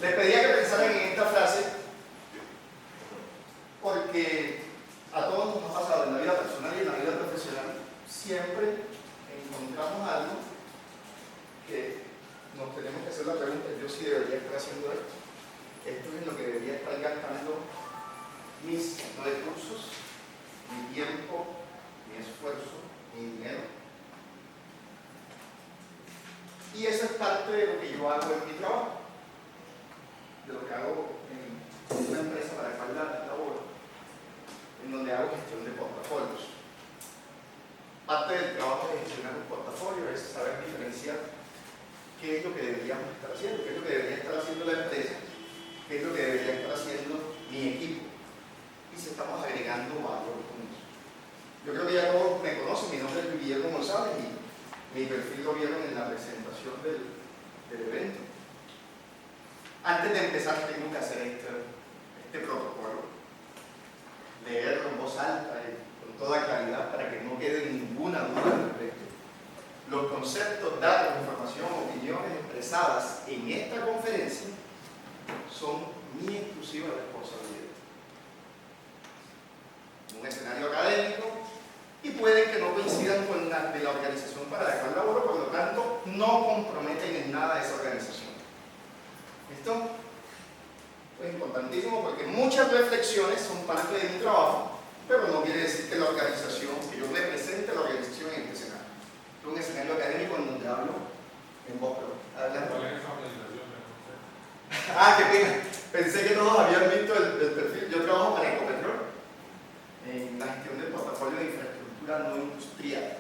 Les pedía que pensaran en esta frase porque a todos nos ha pasado en la vida personal y en la vida profesional. Siempre encontramos algo que nos tenemos que hacer la pregunta: yo sí debería estar haciendo esto. Esto es en lo que debería estar gastando mis recursos, mi tiempo, mi esfuerzo, mi dinero. Y eso es parte de lo que yo hago en mi trabajo, de lo que hago en una empresa para la cual laboro, en donde hago gestión de portafolios. Parte del trabajo de gestionar un portafolio es saber diferenciar qué es lo que deberíamos estar haciendo, qué es lo que debería estar haciendo la empresa, qué es lo que debería estar haciendo mi equipo, y si estamos agregando valor con eso. Yo creo que ya todos me conocen, mi nombre es Guillermo González y mi perfil lo vieron en la presentación del evento. Antes de empezar tengo que hacer este protocolo, leerlo en voz alta y con toda claridad para que no quede ninguna duda al respecto. Los conceptos, datos, información, opiniones expresadas en esta conferencia son mi exclusiva responsabilidad. Un escenario académico, y pueden que no coincidan con la de la organización para la cual laboro, por lo tanto no comprometen en nada esa organización. ¿Listo? Es importantísimo porque muchas reflexiones son parte de mi trabajo, pero no quiere decir que la organización, que yo represente a la organización en este escenario. Es un escenario académico en donde hablo en voz propia. Adelante. ¿Cuál es esa organización? Ah, qué pena. Pensé que todos habían visto el perfil. Yo trabajo para Ecopetrol en la gestión del portafolio de infraestructura no industrial.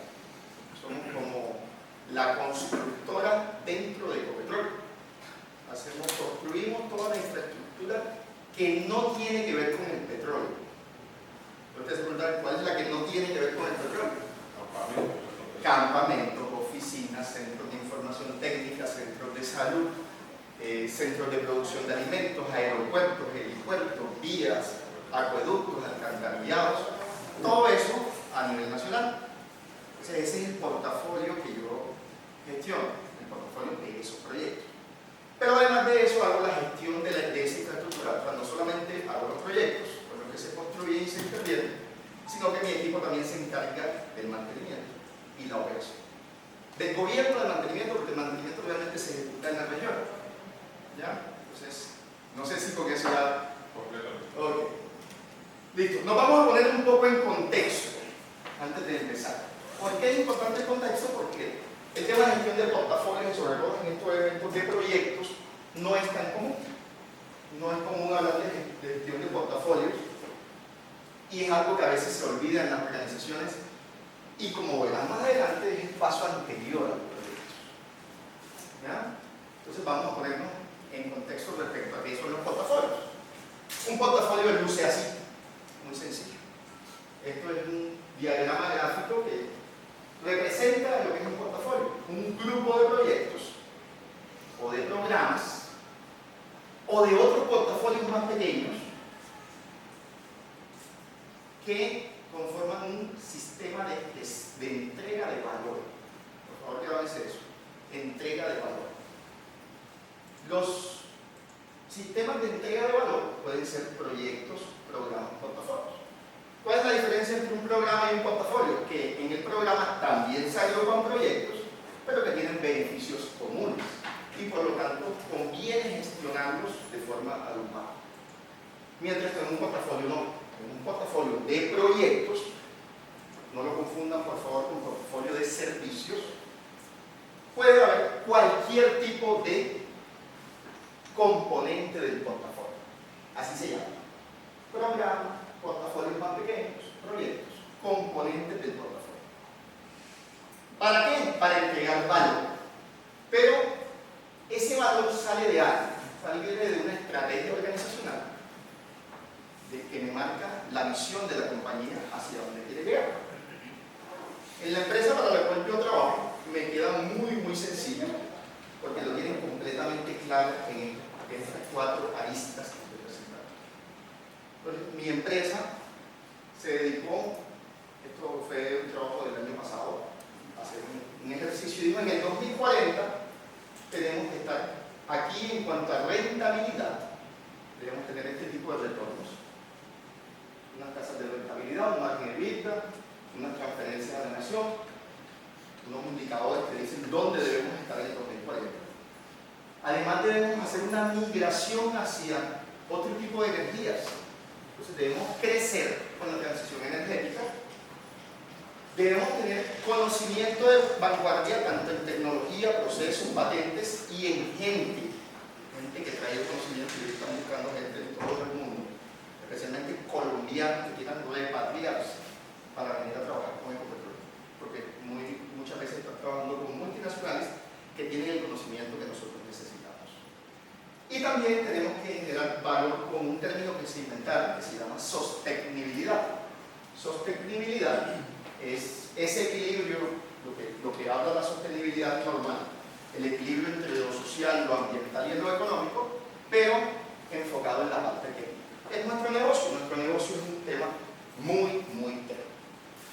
Somos como la constructora dentro de Ecopetrol. Construimos toda la infraestructura que no tiene que ver con el petróleo. Ustedes se preguntan, ¿cuál es la que no tiene que ver con el petróleo? Campamentos, oficinas, centros de información técnica, centros de salud, centros de producción de alimentos, aeropuertos, helipuertos, vías, acueductos, alcantarillados, todo eso a nivel nacional. O sea, ese es el portafolio que yo gestiono, el portafolio de esos proyectos. Pero además de eso hago la gestión de esa infraestructura. O sea, no solamente hago los proyectos, con los que se construyen y se intervienen, sino que mi equipo también se encarga del mantenimiento y la operación. Del gobierno del mantenimiento, porque el mantenimiento realmente se ejecuta en la región. ¿Ya? Entonces, no sé si con eso ya... Ok. Listo. Nos vamos a poner un poco en contexto antes de empezar. ¿Por qué es importante el contexto? Porque el tema de gestión de portafolios, sobre todo en estos eventos de proyectos, no es tan común. No es común hablar de gestión de portafolios y es algo que a veces se olvida en las organizaciones y, como verán más adelante, es el paso anterior a los proyectos. ¿Ya? Entonces vamos a ponernos en contexto respecto a qué son los portafolios. Un portafolio luce así, muy sencillo. Esto es un diagrama gráfico que representa lo que es un portafolio, un grupo de proyectos o de programas o de otros portafolios más pequeños que conforman un sistema de entrega de valor. Por favor, grábense eso, entrega de valor. Los sistemas de entrega de valor pueden ser proyectos, programas, portafolios. ¿Cuál es la diferencia entre un programa y un portafolio? Que en el programa también se agrupan proyectos, pero que tienen beneficios comunes y por lo tanto conviene gestionarlos de forma agrupada. Mientras que en un portafolio no. En un portafolio de proyectos, no lo confundan por favor con un portafolio de servicios, puede haber cualquier tipo de componente del portafolio. Así se llama. Programa, portafolios más pequeños, proyectos, componentes del portafolio. ¿Para qué? Para entregar valor. Pero ese valor sale de algo, sale de una estrategia organizacional que me marca la misión de la compañía hacia donde quiere llegar. En la empresa para la cual yo trabajo me queda muy sencillo porque lo tienen completamente claro en estas 4 aristas que estoy presentando. Entonces, mi empresa se dedicó, esto fue un trabajo del año pasado, a hacer un ejercicio y dijo: en el 2040 tenemos que estar aquí en cuanto cuanto a rentabilidad, debemos tener este tipo de retornos. Unas tasas de rentabilidad, un margen EBITDA, unas transferencias a la nación, unos indicadores que dicen dónde debemos estar en el 2040. Además debemos hacer una migración hacia otro tipo de energías. Entonces debemos crecer con la transición energética. Debemos tener conocimiento de vanguardia tanto en tecnología, procesos, patentes y en gente que trae el conocimiento y están buscando gente de todo el mundo, especialmente colombianos que quieran repatriarse para venir a trabajar con Ecopetrol, porque muchas veces están trabajando con multinacionales que tienen el conocimiento que nosotros necesitamos. Y también tenemos que generar valor con un término que se inventaron, que se llama sostenibilidad. Sostenibilidad es ese equilibrio, lo que habla la sostenibilidad normal, el equilibrio entre lo social, lo ambiental y lo económico, pero enfocado en la parte técnica. Es nuestro negocio es un tema muy técnico.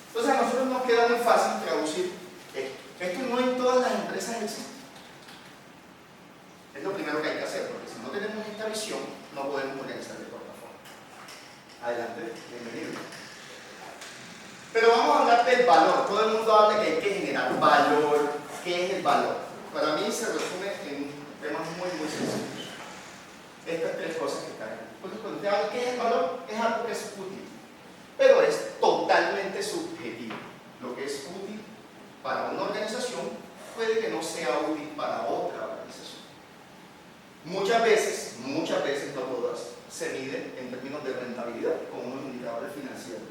Entonces a nosotros nos queda muy fácil traducir esto. Esto no en todas las empresas existe. Es lo primero que hay que hacer, porque si no tenemos esta visión, no podemos organizar el portafolio. Adelante, bienvenido. Pero vamos a hablar del valor. Todo el mundo habla que hay que generar valor. ¿Qué es el valor? Para mí se resume en temas muy sencillos. Estas tres cosas que están aquí. Entonces, cuando usted habla de qué es el valor, es algo que es útil, pero es totalmente subjetivo. Lo que es útil para una organización puede que no sea útil para otra organización. Muchas veces, no todas, se miden en términos de rentabilidad con unos indicadores financieros.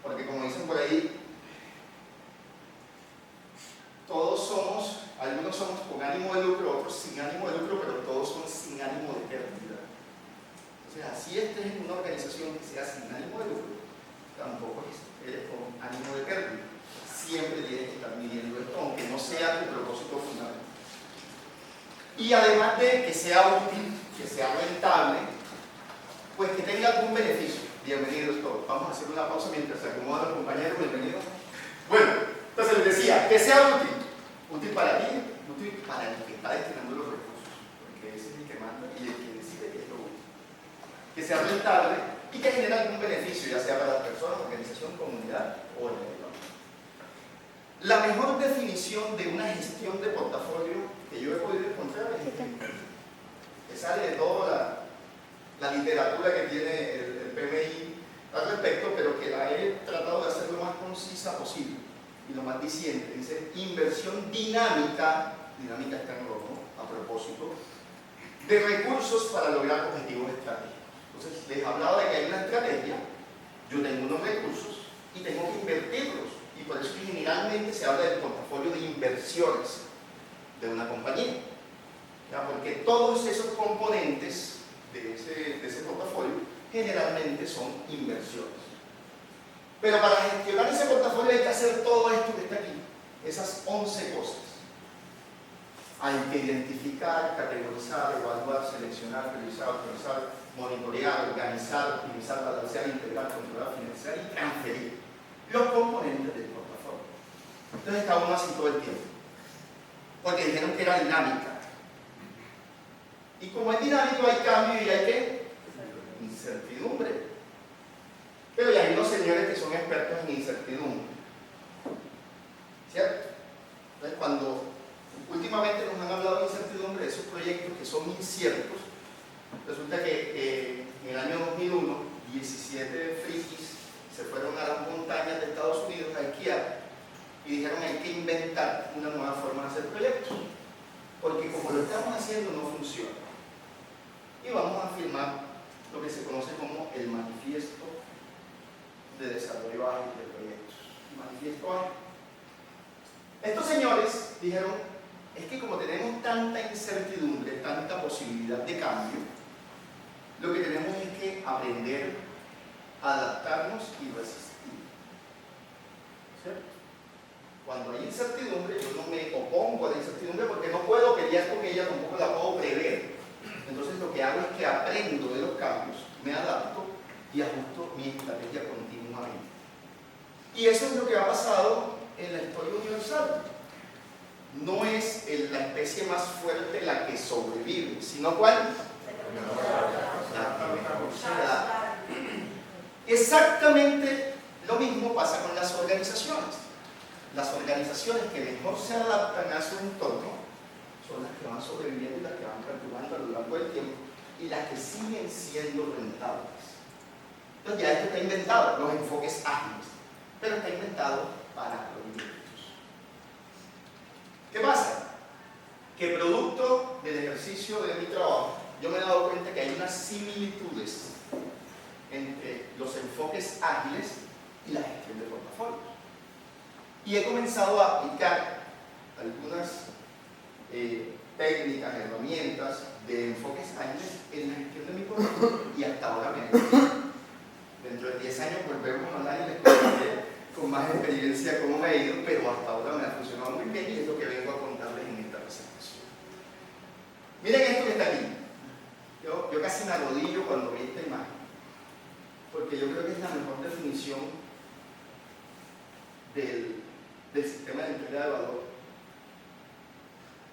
Porque como dicen por ahí, todos somos, algunos somos con ánimo de lucro, otros sin ánimo de lucro, pero todos son sin ánimo de pérdida. Entonces, así estés en una organización que sea sin ánimo de lucro, tampoco eres con ánimo de pérdida. Siempre tienes que estar midiendo esto, aunque no sea tu propósito fundamental. Y además de que sea útil, que sea rentable, pues que tenga algún beneficio. Bienvenidos todos. Vamos a hacer una pausa mientras se acomodan los compañeros. Bienvenidos. Bueno, entonces les decía, que sea útil. Útil para ti, útil para el que está destinando los recursos, porque ese es el que manda y el que decide que es lo útil. Que sea rentable y que genere algún beneficio, ya sea para las personas, organización, comunidad o el medio ambiente. La mejor definición de una gestión de portafolio que yo he podido encontrar es que sale de toda la literatura que tiene el PMI al respecto, pero que la he tratado de hacer lo más concisa posible y lo más diciente. Dice inversión dinámica está en rojo, a propósito, de recursos para lograr objetivos estratégicos. Entonces, les hablaba de que hay una estrategia, yo tengo unos recursos y tengo que invertirlos, y por eso que generalmente se habla del portafolio de inversiones de una compañía, ¿ya? Porque todos esos componentes de ese portafolio generalmente son inversiones. Pero para gestionar ese portafolio hay que hacer todo esto que está aquí, esas 11 cosas. Hay que identificar, categorizar, evaluar, seleccionar, revisar, autorizar, monitorear, organizar, optimizar, balancear, integrar, controlar, financiar y transferir los componentes del portafolio. Entonces está uno así todo el tiempo, porque dijeron que era dinámica. Y como es dinámico hay cambio y hay ¿qué? Incertidumbre. Pero ya hay unos señores que son expertos en incertidumbre, ¿cierto? Entonces cuando últimamente nos han hablado de incertidumbre, de esos proyectos que son inciertos, resulta que en el año 2001 17 frikis se fueron a las montañas de Estados Unidos a esquiar y dijeron hay que inventar una nueva forma de hacer proyectos, porque como lo estamos haciendo no funciona. Y vamos a firmar lo que se conoce como el manifiesto de desarrollo ágil de proyectos. Manifiesto ágil. Estos señores dijeron, es que como tenemos tanta incertidumbre, tanta posibilidad de cambio, lo que tenemos es que aprender a adaptarnos y resistir. ¿Cierto? Cuando hay incertidumbre, yo no me opongo a la incertidumbre porque no puedo pelear con ella, tampoco la puedo prever. Entonces lo que hago es que aprendo de los cambios, me adapto y ajusto mi estrategia continuamente. Y eso es lo que ha pasado en la historia universal. no es la especie más fuerte la que sobrevive, sino ¿cuál? La que mejor se adapta. Exactamente lo mismo pasa con las organizaciones. Las organizaciones que mejor se adaptan a su entorno son las que van sobreviviendo y las que van perdurando a lo largo del tiempo y las que siguen siendo rentables. Entonces ya esto está inventado, los enfoques ágiles, pero está inventado para proyectos. ¿Qué pasa? Que producto del ejercicio de mi trabajo, yo me he dado cuenta que hay unas similitudes entre los enfoques ágiles y la gestión de portafolios. Y he comenzado a aplicar algunas técnicas, herramientas de enfoques ágiles en la gestión de mi portafolio y hasta ahora me ha ido. Dentro de 10 años volvemos a hablar y les contaré con más experiencia cómo me ha ido, pero hasta ahora me ha funcionado muy bien y es lo que vengo a contarles en esta presentación. Miren esto que está aquí. Yo casi me arrodillo cuando vi esta imagen, porque yo creo que es la mejor definición del sistema de entrega de valor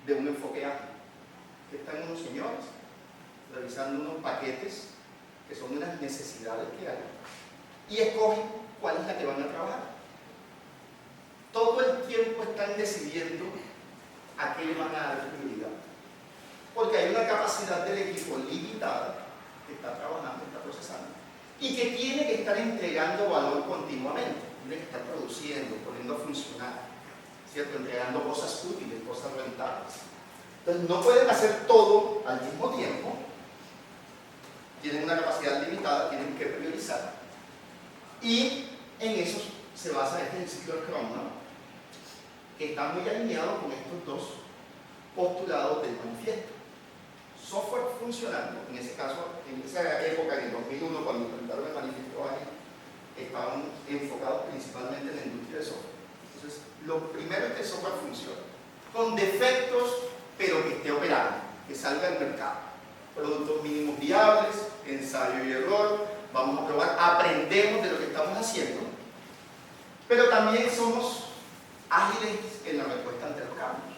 de un enfoque ágil. Que están unos señores revisando unos paquetes que son unas necesidades que hay y escogen cuál es la que van a trabajar. Todo el tiempo están decidiendo a qué le van a dar prioridad, porque hay una capacidad del equipo limitada que está trabajando, está procesando y que tiene que estar entregando valor continuamente, tiene que estar produciendo, poniendo a funcionar, ¿cierto? Entregando cosas útiles, cosas rentables. Entonces no pueden hacer todo al mismo tiempo, tienen una capacidad limitada, tienen que priorizar y en eso se basa este ciclo de Scrum, ¿no? Que está muy alineado con estos dos postulados del manifiesto. Software funcionando, en ese caso, en esa época, en el 2001, cuando presentaron el manifiesto ágil, estaban enfocados principalmente en la industria de software. Entonces, lo primero es que el software funcione, con defectos, pero que esté operando, que salga al mercado. Productos mínimos viables, ensayo y error, vamos a probar, aprendemos de lo que estamos haciendo, pero también somos ágiles en la respuesta ante los cambios,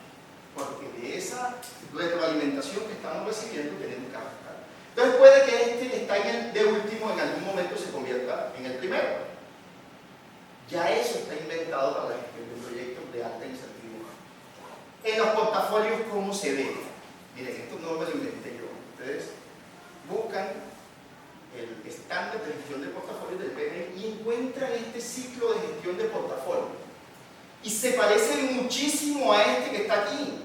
porque de esa retroalimentación que estamos recibiendo tenemos que ajustar. Entonces puede que este que está de último en algún momento se convierta en el primero. Ya eso está inventado para la gestión de proyectos de alta incertidumbre. En los portafolios, ¿cómo se ve? Miren, esto no me lo inventé yo. Ustedes buscan el estándar de gestión de portafolios del PMI y encuentran este ciclo de gestión de portafolio. Y se parece muchísimo a este que está aquí,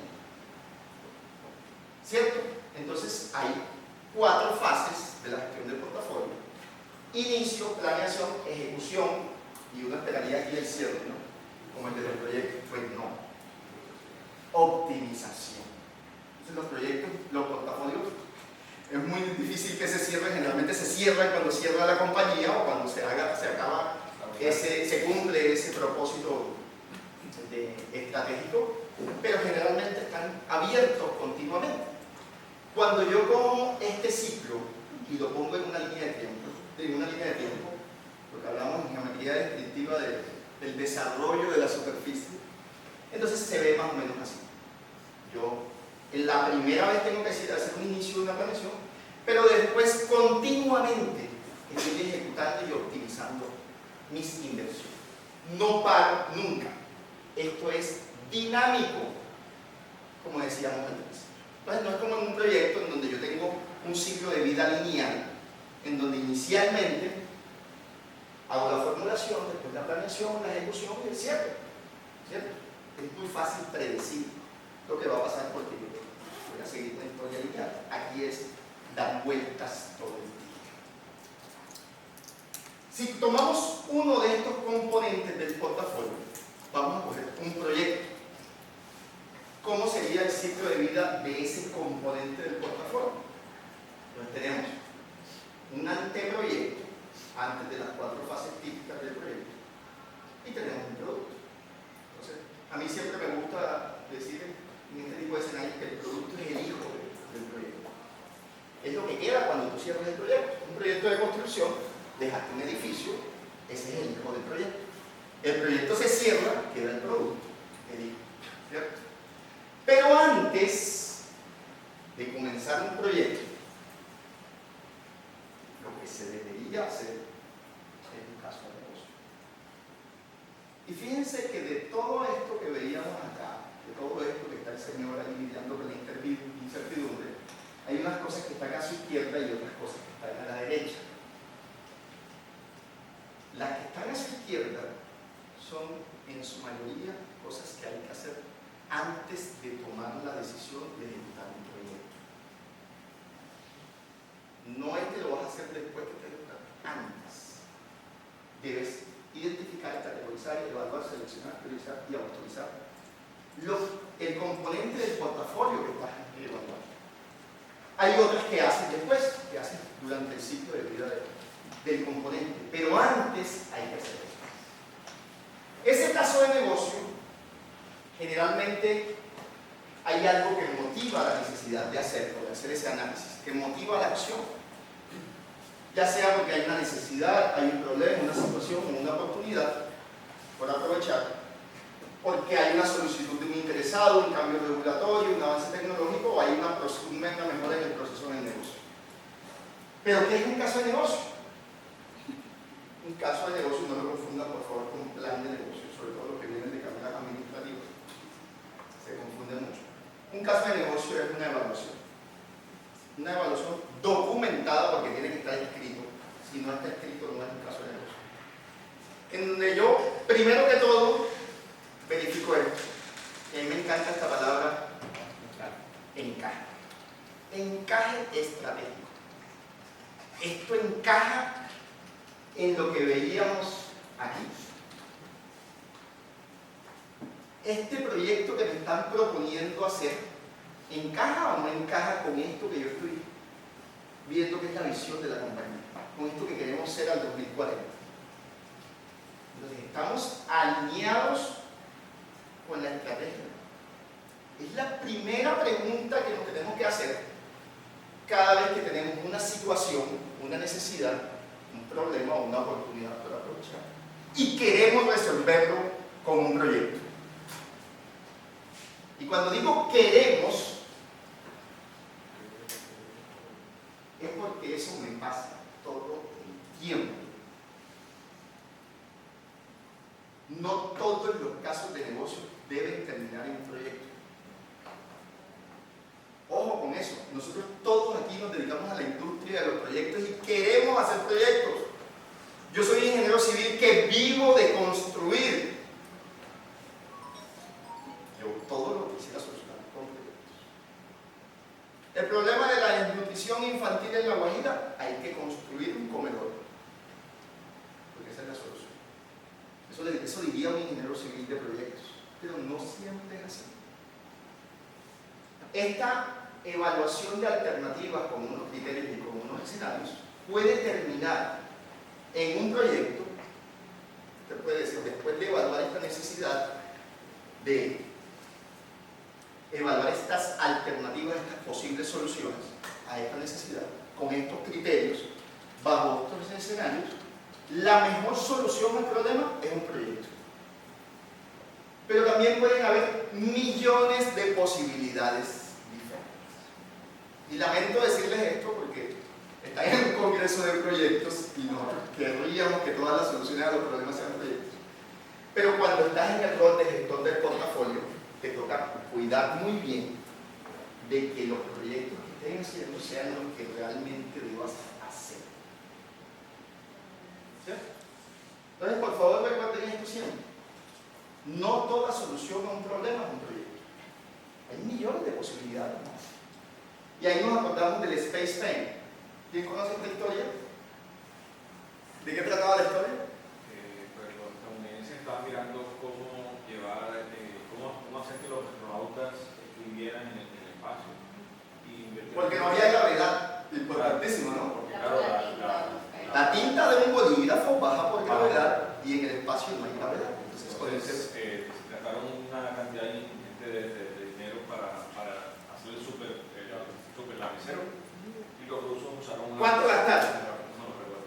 ¿cierto? Entonces hay 4 fases de la gestión del portafolio: inicio, planeación, ejecución, y uno esperaría aquí el cierre, ¿no? Como el de los proyectos. Pues no, optimización. Entonces los proyectos, los portafolios, es muy difícil que se cierren, generalmente se cierran cuando cierra la compañía o cuando se acaba, se cumple ese propósito estratégico, pero generalmente están abiertos continuamente. Cuando yo cojo este ciclo y lo pongo en una línea de tiempo, lo que hablamos en geometría descriptiva del desarrollo de la superficie, entonces se ve más o menos así. Yo en la primera vez tengo que hacer un inicio de una planeación, pero después continuamente estoy ejecutando y optimizando mis inversiones. No paro nunca. Esto es dinámico, como decíamos antes. Entonces no es como en un proyecto en donde yo tengo un ciclo de vida lineal, en donde inicialmente hago la formulación, después la planeación, la ejecución y el cierre, ¿cierto? Es muy fácil predecir lo que va a pasar porque yo voy a seguir una historia lineal. Aquí es dar vueltas todo el día. Si tomamos uno de estos componentes del portafolio, vamos a coger un proyecto. ¿Cómo sería el ciclo de vida de ese componente del portafolio? Entonces tenemos un anteproyecto, antes de las 4 fases típicas del proyecto, y tenemos un producto. Entonces, a mí siempre me gusta decir en este tipo de escenarios que el producto es el hijo del proyecto. Es lo que queda cuando tú cierras el proyecto. Un proyecto de construcción, dejaste un edificio, ese es el hijo del proyecto. El proyecto se cierra, queda el producto, el hijo, ¿cierto? antes de comenzar un proyecto, lo que se debería hacer es un caso de negocio. Y fíjense que de todo esto que veíamos acá, de todo esto que está el Señor ahí lidiando con la incertidumbre, hay unas cosas que están a su izquierda y otras cosas que están a la derecha. Las que están a su izquierda son en su mayoría cosas que hay que hacer antes de tomar la decisión de ejecutar un proyecto. No es que lo vas a hacer después que te ejecutas, antes. Debes identificar, categorizar, evaluar, seleccionar, priorizar y autorizar el componente del portafolio que estás evaluando. Hay otras que hacen después, que hacen durante el ciclo de vida del componente, pero antes hay que hacer eso. Ese caso de negocio, generalmente hay algo que motiva la necesidad de hacer ese análisis, que motiva la acción. Ya sea porque hay una necesidad, hay un problema, una situación o una oportunidad por aprovechar, porque hay una solicitud de un interesado, un cambio regulatorio, un avance tecnológico o hay una mejora en el proceso del negocio. ¿Pero qué es un caso de negocio? Un caso de negocio, no lo confundan por favor con un plan de negocio, sobre todo los que vienen de carreras administrativas. Se confunde mucho. Un caso de negocio es una evaluación. Una evaluación documentada porque tiene que estar escrito. Si no está escrito, no es un caso de negocio. En donde yo, primero que todo, verifico esto. Y a mí me encanta esta palabra, encaje. Encaje estratégico. Esto encaja en lo que veíamos aquí. Este proyecto que me están proponiendo hacer, ¿encaja o no encaja con esto que yo estoy viendo que es la visión de la compañía? Con esto que queremos ser al 2040. Entonces, estamos alineados con la estrategia. Es la primera pregunta que nos tenemos que hacer cada vez que tenemos una situación, una necesidad, un problema o una oportunidad para aprovechar y queremos resolverlo con un proyecto. Y cuando digo queremos, es porque eso me pasa todo el tiempo. No todos los casos de negocio deben terminar en un proyecto. Ojo con eso, nosotros todos aquí nos dedicamos a la industria de los proyectos y queremos hacer proyectos. Yo soy ingeniero civil que vivo de construir. Yo todo lo quisiera solucionar con proyectos. El problema de la desnutrición infantil en La Guajira, hay que construir un comedor. Porque esa es la solución. Eso diría un ingeniero civil de proyectos, pero no siempre es así. Esta evaluación de alternativas con unos criterios y con unos escenarios puede terminar en un proyecto. Usted puede decir, después de evaluar esta necesidad, de evaluar estas alternativas, estas posibles soluciones a esta necesidad, con estos criterios, bajo estos escenarios, la mejor solución al problema es un proyecto. Pero también pueden haber millones de posibilidades diferentes. Y lamento decirles esto porque están en un congreso de proyectos y nosotros querríamos que todas las soluciones a los problemas sean proyectos. Pero cuando estás en el rol de gestor del portafolio, te toca cuidar muy bien de que los proyectos que estén haciendo sean los que realmente debas hacer. ¿Sí? Entonces, por favor, recuerden esto siempre. No toda solución a un problema es un proyecto. Hay millones de posibilidades más. Y ahí nos acordamos del Space Pain. ¿Quién conoce esta historia? ¿De qué trataba la historia? Pues los estadounidenses estaban mirando cómo llevar, cómo hacer que los astronautas vivieran en el espacio. Porque no había gravedad, importantísimo, ¿no? Porque claro, la tinta de un bolígrafo baja por gravedad y en el espacio no hay gravedad. Entonces gastaron una cantidad ingente de dinero para hacer el super lapicero y los rusos usaron una... ¿Cuánto gastaron? No lo recuerdo.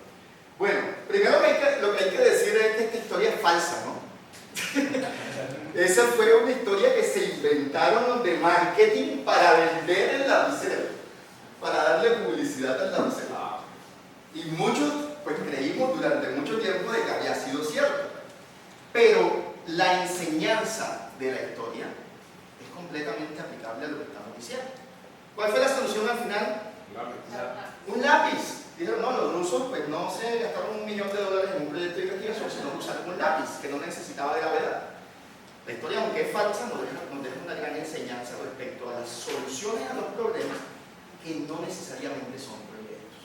Bueno, primero lo que hay que decir es que esta historia es falsa, ¿no? Esa fue una historia que se inventó inventaron los de marketing para vender el lapicero, para darle publicidad al lapicero. Y muchos pues creímos durante mucho tiempo de que había sido cierto. Pero la enseñanza de la historia es completamente aplicable a lo que estamos diciendo. ¿Cuál fue la solución al final? Un lápiz. Dijeron, no, los rusos pues no se gastaron $1 millón en un proyecto de investigación, sino que usaron un lápiz que no necesitaba de gravedad. La historia, aunque es falsa, nos deja una gran enseñanza respecto a las soluciones a los problemas que no necesariamente son proyectos.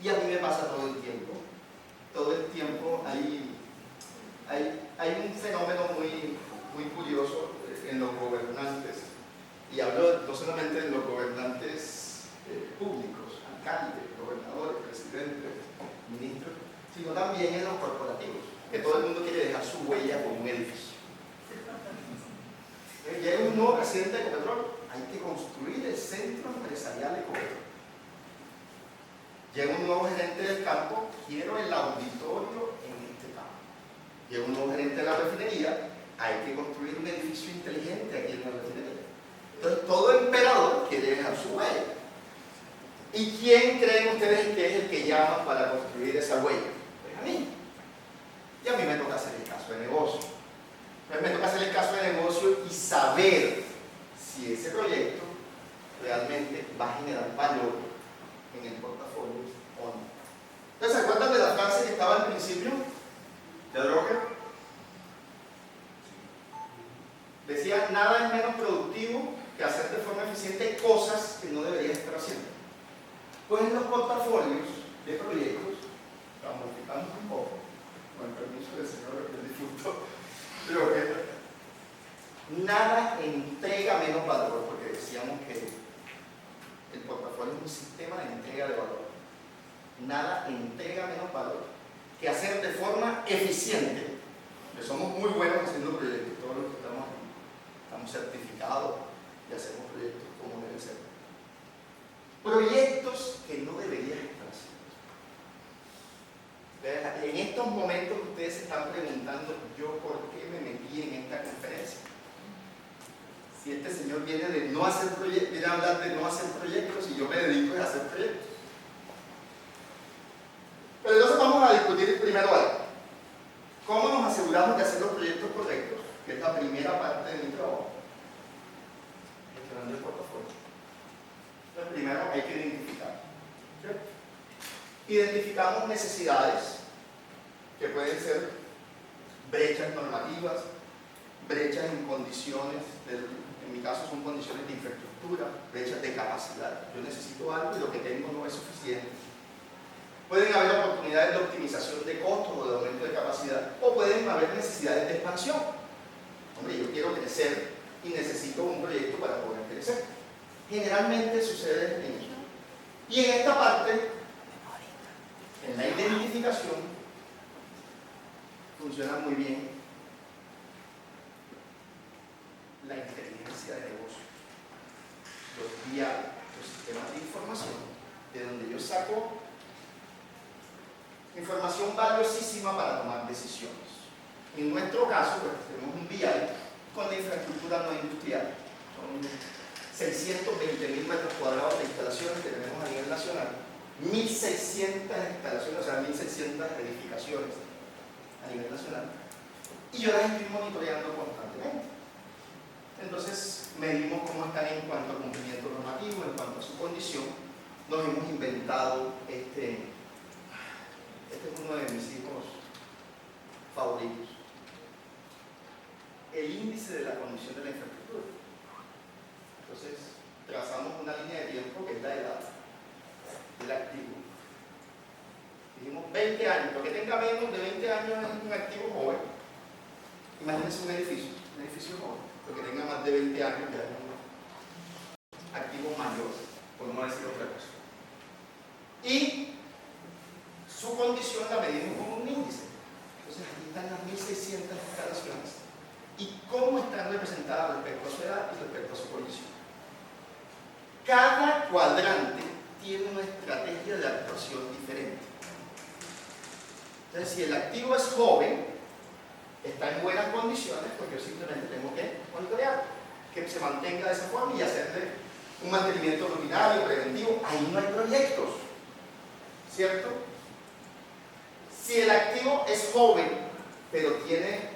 Y a mí me pasa todo el tiempo. Todo el tiempo hay un fenómeno muy curioso en los gobernantes. Y hablo no solamente de los gobernantes públicos, alcaldes, gobernadores, presidentes, ministros, sino también en los corporativos, que todo el mundo quiere dejar su huella con un edificio. Llega un nuevo presidente de Ecopetrol, hay que construir el centro empresarial de Ecopetrol. Llega un nuevo gerente del campo, quiero el auditorio en este campo. Llega un nuevo gerente de la refinería, hay que construir un edificio inteligente aquí en la refinería. Entonces todo emperador quiere dejar su huella. ¿Y quién creen ustedes que es el que llama para construir esa huella? Pues a mí. Y a mí me toca hacer el caso de negocio. Entonces me toca hacer el caso de negocio y saber si ese proyecto realmente va a generar valor en el portafolio o no. Entonces, ¿se acuerdan de la frase que estaba al principio de Drucker? Decía, nada es menos productivo que hacer de forma eficiente cosas que no deberías estar haciendo. Pues en los portafolios de proyectos, modificamos un poco, con el permiso del señor del difunto, pero que nada entrega menos valor, porque decíamos que el portafolio es un sistema de entrega de valor. Nada entrega menos valor que hacer de forma eficiente, que somos muy buenos haciendo proyectos, todos los que estamos aquí, estamos certificados y hacemos proyectos como deben ser. Proyectos que no deberían estar haciendo. En estos momentos ustedes se están preguntando, ¿yo por qué me metí en esta conferencia? Si este señor viene de no hacer proyectos, viene a hablar de no hacer proyectos y yo me dedico a hacer proyectos. Pero entonces vamos a discutir primero algo. ¿Cómo nos aseguramos de hacer los proyectos correctos? Que es la primera parte de mi trabajo. Gestionando el portafolio. Entonces primero hay que identificar. ¿Cierto? Identificamos necesidades que pueden ser brechas normativas, brechas en condiciones, en mi caso son condiciones de infraestructura, brechas de capacidad. Yo necesito algo y lo que tengo no es suficiente. Pueden haber oportunidades de optimización de costos o de aumento de capacidad, o pueden haber necesidades de expansión. Hombre, yo quiero crecer y necesito un proyecto para poder crecer. Generalmente sucede en eso. Y en esta parte, en la identificación, funciona muy bien la inteligencia de negocio, los BI, los sistemas de información, de donde yo saco información valiosísima para tomar decisiones. En nuestro caso, pues, tenemos un BI con la infraestructura no industrial. Son 620.000 metros cuadrados de instalaciones que tenemos a nivel nacional, 1.600 instalaciones, o sea, 1.600 edificaciones a nivel nacional, y yo las estoy monitoreando constantemente. Entonces, medimos cómo están en cuanto a cumplimiento normativo, en cuanto a su condición. Nos hemos inventado este es uno de mis hijos favoritos, el índice de la condición de la infraestructura. Entonces, trazamos una línea de tiempo que es la edad del activo. Dijimos 20 años, lo que tenga menos de 20 años es un activo joven. Imagínense un edificio joven, lo que tenga más de 20 años ya es un activo mayor, por no decir otra cosa. Y su condición la medimos con un índice. Entonces aquí están las 1.600 instalaciones y cómo están representadas respecto a su edad y respecto a su condición. Cada cuadrante tiene una estrategia de actuación diferente. Entonces, si el activo es joven, está en buenas condiciones, pues yo simplemente tengo que monitorear, que se mantenga de esa forma y hacerle un mantenimiento rutinario, preventivo. Ahí no hay proyectos, ¿cierto? Si el activo es joven, pero tiene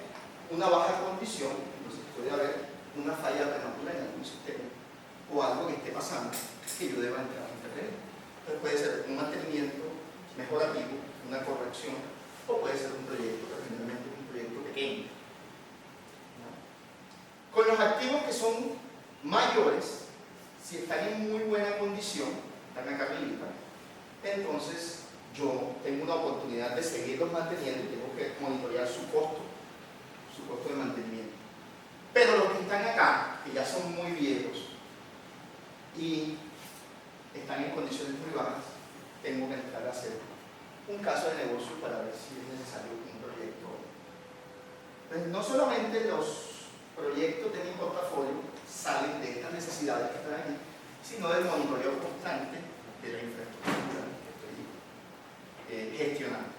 una baja condición, entonces puede haber una falla prematura en algún sistema o algo que esté pasando que yo deba entrar a intervenir. Entonces puede ser un mantenimiento mejorativo, una corrección, o puede ser un proyecto, pero generalmente es un proyecto pequeño. ¿No? Con los activos que son mayores, si están en muy buena condición, están acá arriba, entonces yo tengo una oportunidad de seguirlos manteniendo y tengo que monitorear su costo de mantenimiento. Pero los que están acá, que ya son muy viejos y están en condiciones muy bajas, tengo que entrar a hacer un caso de negocio para ver si es necesario un proyecto. Entonces, no solamente los proyectos de mi portafolio salen de estas necesidades que están aquí, sino del monitoreo constante de la infraestructura que estoy gestionando.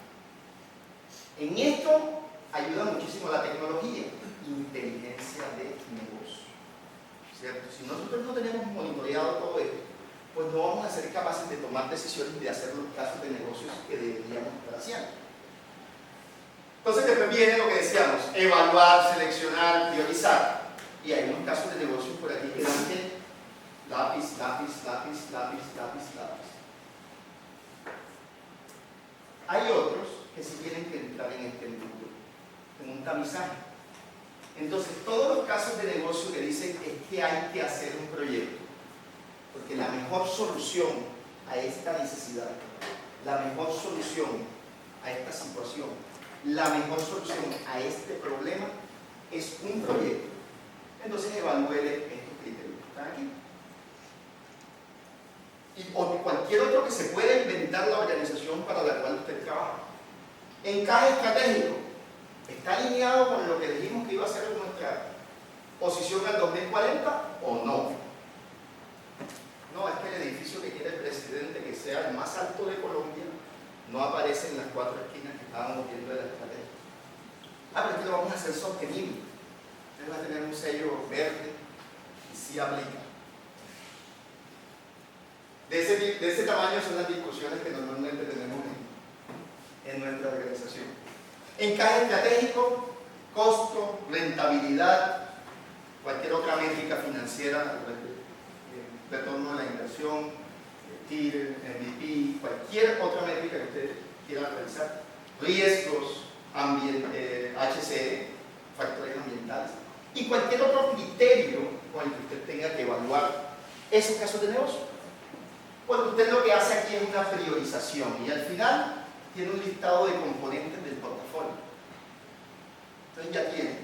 En esto ayuda muchísimo la tecnología, inteligencia de negocio, ¿cierto? Si nosotros no tenemos monitoreado todo esto, pues no vamos a ser capaces de tomar decisiones y de hacer los casos de negocios que deberíamos estar haciendo. Entonces después viene lo que decíamos, evaluar, seleccionar, priorizar. Y hay unos casos de negocios por aquí que dan que lápiz, lápiz, lápiz, lápiz, lápiz, lápiz. Hay otros que sí tienen que entrar en este mundo, en un tamizaje. Entonces todos los casos de negocio que dicen es que hay que hacer un proyecto, porque la mejor solución a esta necesidad, la mejor solución a esta situación, la mejor solución a este problema es un proyecto. Entonces evalúele estos criterios que están aquí. O cualquier otro que se pueda inventar la organización para la cual usted trabaja. Encaje estratégico. ¿Está alineado con lo que dijimos que iba a ser nuestra posición al 2040 o no? No, es que el edificio que quiere el presidente que sea el más alto de Colombia no aparece en las 4 esquinas que estábamos viendo de la estrategia. Pero es que lo vamos a hacer sostenible. Usted va a tener un sello verde y sí aplica. De ese tamaño son las discusiones que normalmente tenemos en nuestra organización. Encaje estratégico, costo, rentabilidad, cualquier otra métrica financiera, retorno a la inversión, TIR, MVP, cualquier otra métrica que usted quiera realizar, riesgos, HCE, factores ambientales, y cualquier otro criterio con el que usted tenga que evaluar esos casos de negocio. Bueno, usted lo que hace aquí es una priorización y al final tiene un listado de componentes del portafolio. Entonces ya tiene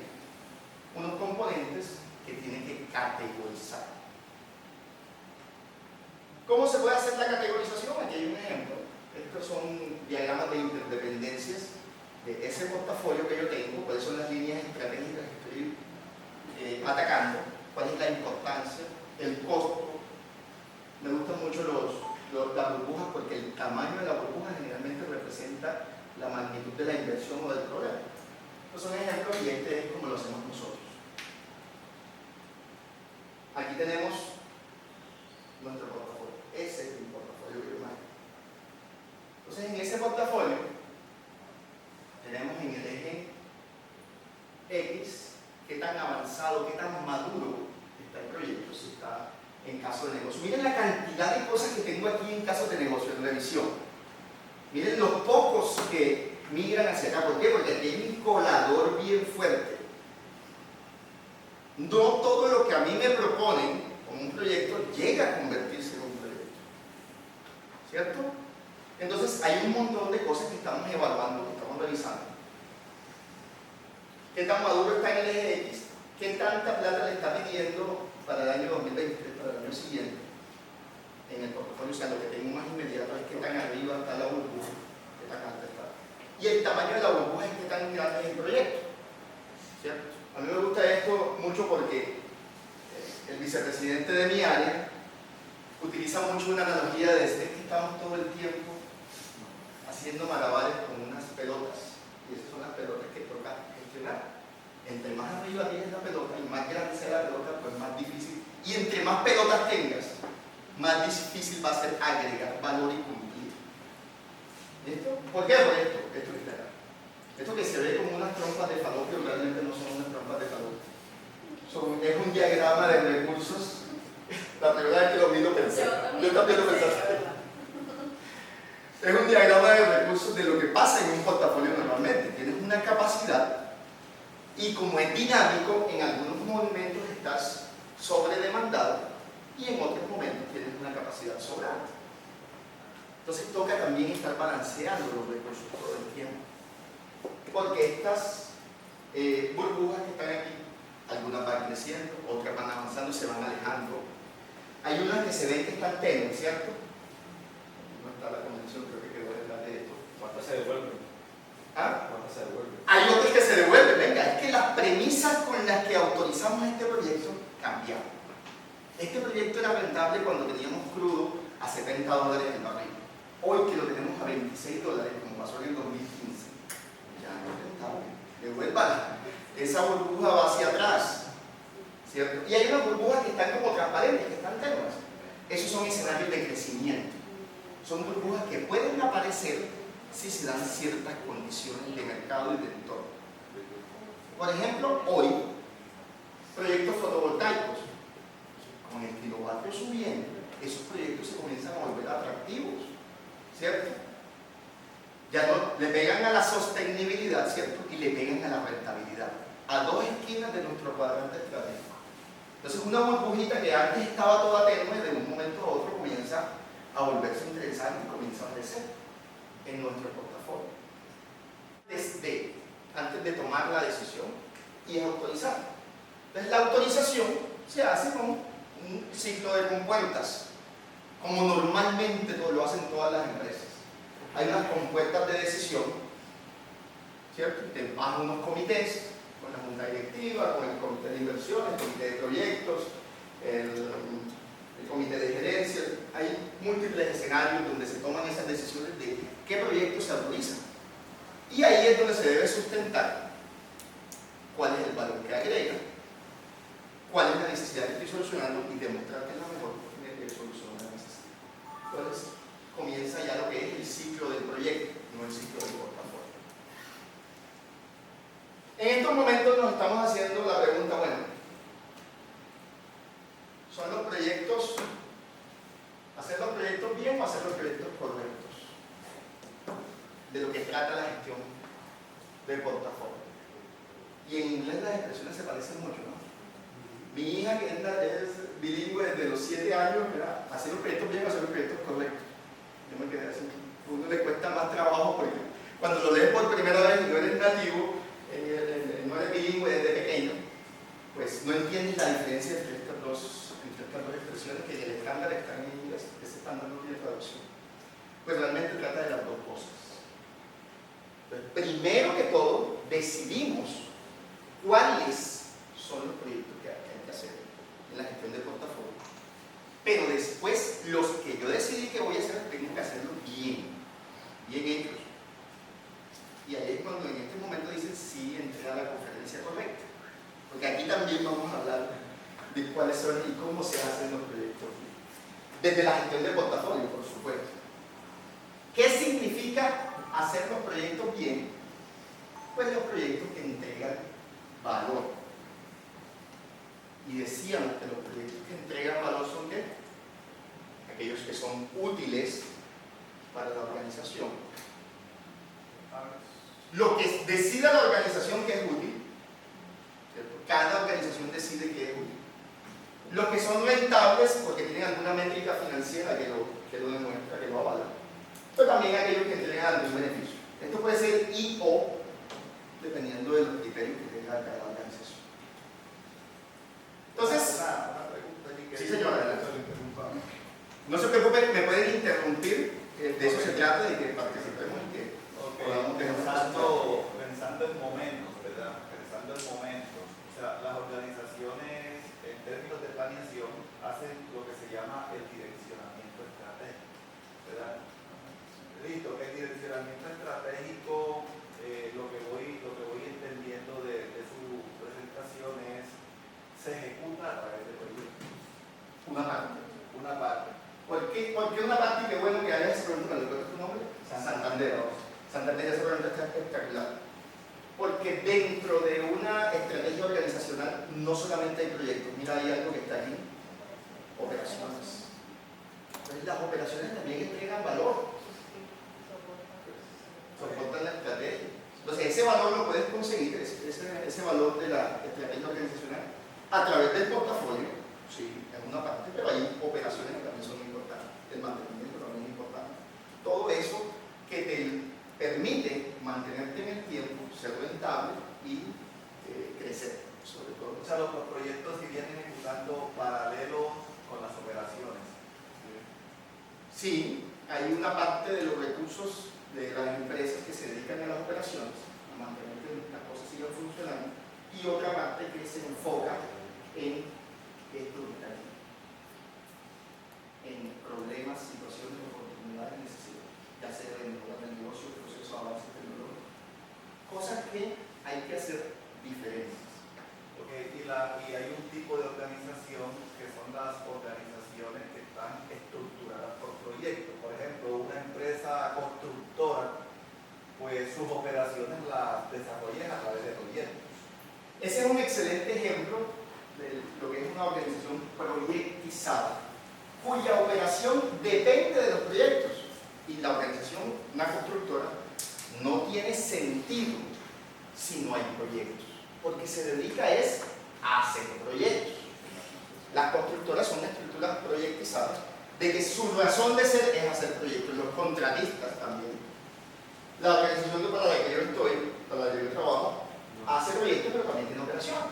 unos componentes que tiene que categorizar. ¿Cómo se puede hacer la categorización? Aquí hay un ejemplo. Estos son diagramas de interdependencias de ese portafolio que yo tengo, cuáles son las líneas estratégicas que estoy atacando, cuál es la importancia, el costo. Me gustan mucho las burbujas porque el tamaño de la burbuja generalmente representa la magnitud de la inversión o del problema. Estos son ejemplos y este es como lo hacemos nosotros. Aquí tenemos nuestro portafolio. Ese es el portafolio que yo manejo. Entonces en ese portafolio tenemos en el eje X qué tan avanzado, qué tan maduro está el proyecto, si está en caso de negocio. Miren la cantidad de cosas que tengo aquí en casos de negocio, en revisión. Miren los pocos que migran hacia acá. ¿Por qué? Porque aquí hay un colador bien fuerte. No todo lo que a mí me proponen como un proyecto llega a convertirse en un proyecto. ¿Cierto? Entonces hay un montón de cosas que estamos evaluando, que estamos revisando. ¿Qué tan maduro está en el eje X? ¿Qué tanta plata le está pidiendo para el año 2023, para el año siguiente, en el portafolio? O sea, lo que tengo más inmediato es qué tan arriba está la burbuja, qué tan alta está. Y el tamaño de la burbuja es qué tan grande es el proyecto. ¿Cierto? A mí me gusta esto mucho porque el vicepresidente de mi área utiliza mucho una analogía de decir que estamos todo el tiempo haciendo malabares con unas pelotas. Y esas son las pelotas que gestionar. Entre más arriba tienes la pelota y más grande sea la pelota, pues más difícil. Y entre más pelotas tengas, más difícil va a ser agregar valor y cumplir. ¿Listo? ¿Por qué? Por esto que está acá. Esto que se ve como unas trompas de falopio realmente no son unas trompas de falopio. Es un diagrama de recursos. La primera vez que lo vi lo pensé. Yo también lo pensé. Es un diagrama de recursos de lo que pasa en un portafolio normalmente. Tienes una capacidad y como es dinámico, en algunos momentos estás sobredemandado y en otros momentos tienes una capacidad sobrante. Entonces toca también estar balanceando los recursos todo el tiempo. Porque estas burbujas que están aquí, algunas van creciendo, otras van avanzando y se van alejando. Hay unas que se ven que están tenues, ¿cierto? No está la convención, creo que quedó detrás de esto. ¿Cuántas se devuelven? ¿Ah? ¿Cuántas se devuelven? Hay otras que se devuelven. Venga, es que las premisas con las que autorizamos este proyecto cambiaron. Este proyecto era rentable cuando teníamos crudo a $70 el barril. Hoy que lo tenemos a $26, como pasó en el 2015, ya no es rentable. Devuélvala. Esa burbuja va hacia atrás, ¿cierto? Y hay unas burbujas que están como transparentes, que están tenues. Esos son escenarios de crecimiento. Son burbujas que pueden aparecer si se dan ciertas condiciones de mercado y de entorno. Por ejemplo, hoy, proyectos fotovoltaicos, con el kilovatio subiendo, esos proyectos se comienzan a volver atractivos, ¿cierto? Ya no le pegan a la sostenibilidad, ¿cierto? Y le pegan a la rentabilidad, a dos esquinas de nuestro cuadrante estratégico. Entonces, una burbujita que antes estaba toda tenue, de un momento a otro comienza a volverse interesante y comienza a crecer en nuestro portafolio. Antes de tomar la decisión y es autorizar. Entonces, la autorización se hace con un ciclo de compuertas, como normalmente lo hacen todas las empresas. Hay unas compuertas de decisión, ¿cierto? Te van unos comités, con la junta directiva, con el comité de inversión, el comité de proyectos, el comité de gerencia. Hay múltiples escenarios donde se toman esas decisiones de qué proyectos se autorizan. Y ahí es donde se debe sustentar cuál es el valor que agrega, cuál es la necesidad que estoy solucionando y demostrar que es la mejor solución de la necesidad. Entonces, comienza ya lo que es el ciclo del proyecto, no el ciclo del portafolio. En estos momentos nos estamos haciendo la pregunta, bueno, ¿son los proyectos, hacer los proyectos bien o hacer los proyectos correctos? De lo que trata la gestión de portafolio. Y en inglés las expresiones se parecen mucho, ¿no? Mi hija, que es bilingüe desde los 7 años, ¿verdad? Hacer los proyectos bien o hacer los proyectos correctos. Yo me quedé así. A uno le cuesta más trabajo porque cuando lo lees por primera vez y no eres nativo, no eres bilingüe desde pequeño, pues no entiendes la diferencia entre estas dos expresiones que el estándar está en inglés, ese estándar no tiene traducción. Pues realmente trata de las dos cosas. Entonces, primero que todo, decidimos cuáles son los proyectos que hay que hacer en la gestión de portafolio. Pero después, los que yo decidí que voy a hacer, tengo que hacerlos bien hechos. Y ahí es cuando en este momento dicen sí, entrega la conferencia correcta. Porque aquí también vamos a hablar de cuáles son y cómo se hacen los proyectos. Desde la gestión de portafolio, por supuesto. ¿Qué significa hacer los proyectos bien? Pues los proyectos que entregan valor. Y decíamos que los proyectos que entregan valor son ¿qué? Aquellos que son útiles para la organización. Lo que decida la organización que es útil, ¿cierto? Cada organización decide que es útil. Los que son rentables porque tienen alguna métrica financiera que lo demuestra, que lo avala. Pero también aquellos que entregan algún beneficio. Esto puede ser y o, dependiendo de los criterios que tenga cada organización. Entonces, una pregunta aquí que sí, señora, adelante. No se preocupen, me pueden interrumpir, de eso se trata, de que participemos y que podamos tener pensando en momentos, ¿verdad? Pensando en momentos, o sea, las organizaciones en términos de planeación hacen lo que se llama el direccionamiento estratégico, ¿verdad? Listo, el direccionamiento estratégico, lo que voy entendiendo de Santander. Santander ya se volvió espectacular. Porque dentro de una estrategia organizacional no solamente hay proyectos, mira, hay algo que está aquí, operaciones. Entonces las operaciones también entregan valor, soportan la estrategia. Entonces ese valor lo puedes conseguir, ese valor de la estrategia organizacional, a través del portafolio, sí, en una parte, pero hay operaciones que también son importantes, el mantenimiento también es importante. Todo eso que te permite mantenerte en el tiempo, ser rentable y crecer, sobre todo. O sea, los proyectos se vienen ejecutando paralelos con las operaciones. Sí, hay una parte de los recursos de las empresas que se dedican a las operaciones, a mantener que las cosas sigan funcionando, y otra parte que se enfoca en esto que está aquí, en problemas, situaciones, oportunidades, necesidades, ya sea de mejora del negocio, proceso de avance tecnológico, cosas que hay que hacer diferentes. Okay, y hay un tipo de organización que son las organizaciones que están estructuradas por proyectos. Por ejemplo, una empresa constructora, pues sus operaciones las desarrollan a través de proyectos. Ese es un excelente ejemplo de lo que es una organización proyectizada, cuya operación depende de los proyectos. Y la organización, una constructora, no tiene sentido si no hay proyectos, porque se dedica a hacer proyectos. Las constructoras son estructuras proyectizadas, de que su razón de ser es hacer proyectos. Los contratistas también. La organización para la que yo estoy, para la que yo trabajo, hace proyectos, pero también tiene operaciones.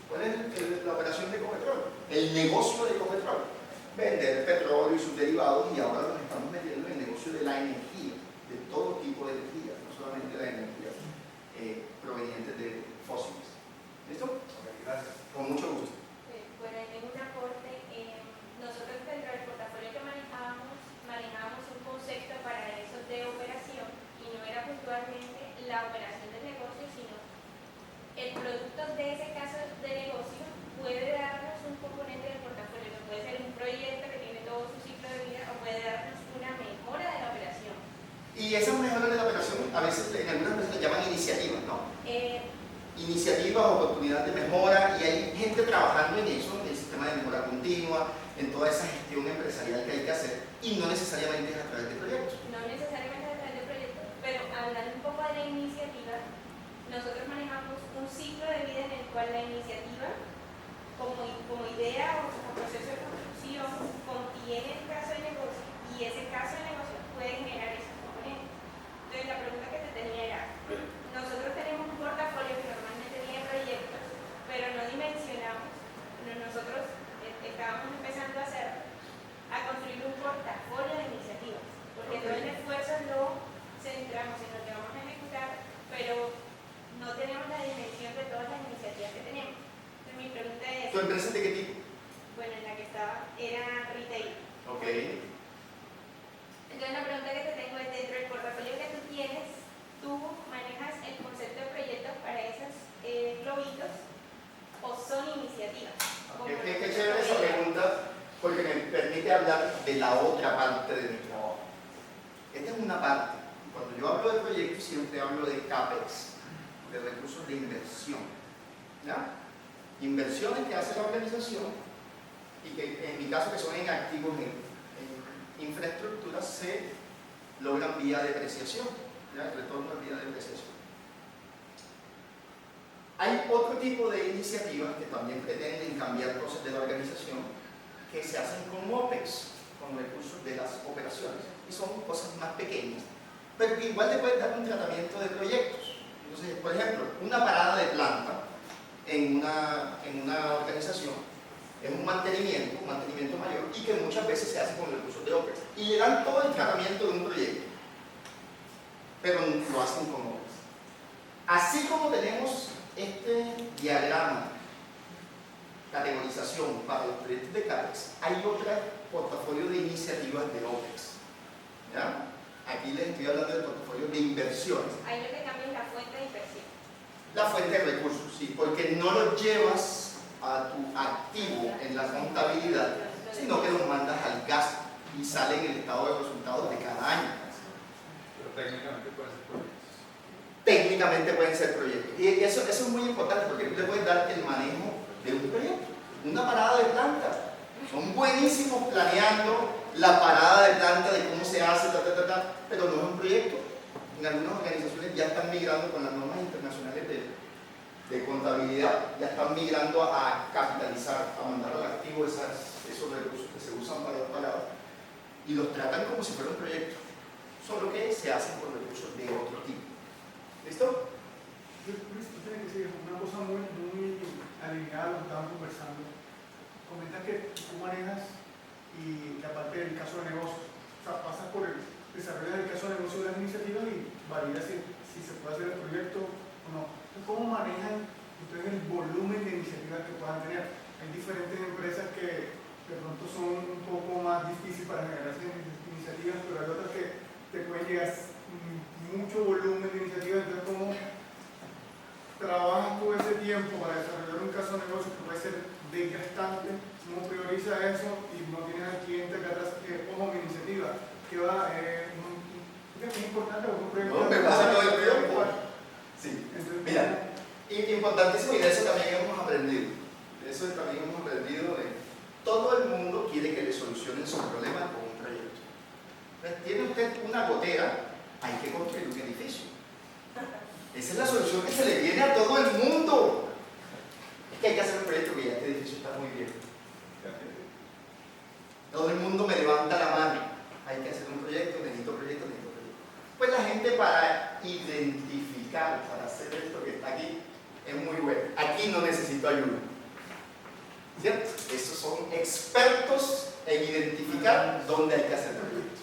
¿Cuál es la operación de Ecopetrol? El negocio de Ecopetrol. Vender petróleo y sus derivados, y ahora nos estamos metiendo en el negocio de la energía, de todo tipo de energía, no solamente la energía proveniente de fósiles. ¿Listo? Okay, gracias. Con mucho gusto. Bueno, en un aporte, nosotros dentro del portafolio que manejábamos un concepto para eso de operación, y no era puntualmente la operación del negocio, sino el producto de ese caso de negocio puede darnos un componente del portafolio, que puede ser un proyecto que tiene todo su ciclo de vida, o puede darnos una mejora de la operación. Y esas mejoras de la operación, a veces en algunas veces las llaman iniciativas, ¿no? Iniciativas, oportunidades de mejora, y hay gente trabajando en eso, en el sistema de mejora continua, en toda esa gestión empresarial que hay que hacer, y no necesariamente es a través de proyectos. No necesariamente a través de proyectos, pero hablando un poco de la iniciativa, nosotros manejamos un ciclo de vida en el cual la iniciativa, como idea o como proceso de construcción, contiene el caso de negocio, y ese caso de negocio puede generar esos componentes. Entonces la pregunta que te tenía era, nosotros tenemos un portafolio que normalmente tiene proyectos, pero no dimensionamos, nosotros estábamos empezando a construir un portafolio de iniciativas, porque todo el esfuerzo lo centramos en lo que vamos a ejecutar, pero no tenemos la dimensión de todas las iniciativas que tenemos. Entonces mi pregunta es... ¿Tu empresa de qué tipo? Bueno, en la que estaba era retail. Ok. Entonces la pregunta que te tengo es, dentro del portafolio que tú tienes, ¿tú manejas el concepto de proyectos para esos globitos o son iniciativas? Qué chévere esa pregunta, porque me permite hablar de la otra parte de mi trabajo. Esta es una parte. Cuando yo hablo de proyectos, siempre hablo de CAPEX, de recursos de inversión. ¿Ya? Inversiones que hace la organización, y que en mi caso que son en activos, en infraestructuras, se logran vía depreciación. ¿Ya? El retorno es vía depreciación. Hay otro tipo de iniciativas que también pretenden cambiar cosas de la organización, que se hacen con OPEX, con recursos de las operaciones, y son cosas más pequeñas, pero que igual le pueden dar un tratamiento de proyectos. Entonces, por ejemplo, una parada de planta en una organización es un mantenimiento mayor, y que muchas veces se hace con recursos de OPEX, y le dan todo el tratamiento de un proyecto, pero lo hacen con OPEX. Así como tenemos este diagrama, categorización para los proyectos de CAPEX, hay otro portafolio de iniciativas de OPEX. ¿Ya? Aquí les estoy hablando del portafolio de inversiones. Ahí lo que cambia es la fuente de inversión. La fuente de recursos, sí, porque no los llevas a tu activo en la contabilidad, sino que los mandas al gasto y sale en el estado de resultados de cada año. técnicamente pueden ser proyectos. Y eso es muy importante porque tú le puedes dar el manejo de un proyecto. Una parada de planta. Son buenísimos planeando la parada de planta, de cómo se hace, pero no es un proyecto. En algunas organizaciones ya están migrando con las normas internacionales de contabilidad, ya están migrando a capitalizar, a mandar al activo esos recursos que se usan para los pagados y los tratan como si fuera un proyecto, solo que se hacen con recursos de otro tipo. ¿Listo? Luis, tú tienes que decir una cosa muy alineada a lo que estaban conversando. Comentas que tú manejas y que aparte del caso de negocio, o sea, pasas por el desarrollo del caso de negocio de las iniciativas y validas si se puede hacer el proyecto o no. Entonces, ¿cómo manejan ustedes el volumen de iniciativas que puedan tener? Hay diferentes empresas que de pronto son un poco más difíciles para generar iniciativas, pero hay otras que te pueden llegar mucho volumen de iniciativas. Entonces, ¿cómo trabajas tú ese tiempo para desarrollar un caso de negocio que puede ser desgastante? ¿Cómo prioriza eso y no tienes al cliente acá atrás que, ojo, mi iniciativa, que va, es importante o un proyecto? No, me pasa todo el tiempo. Sí. Entonces, Mira, importantísimo, y de eso también hemos aprendido. Todo el mundo quiere que le solucionen su problema con un proyecto. Entonces, tiene usted una gotera, hay que construir un edificio. Esa es la solución que se le viene a todo el mundo. Es que hay que hacer un proyecto que ya este edificio está muy bien. Todo el mundo me levanta la mano. Hay que hacer un proyecto, necesito proyecto. Pues la gente para identificar, para hacer esto que está aquí, es muy bueno. Aquí no necesito ayuda. ¿Cierto? Esos son expertos en identificar dónde hay que hacer proyectos.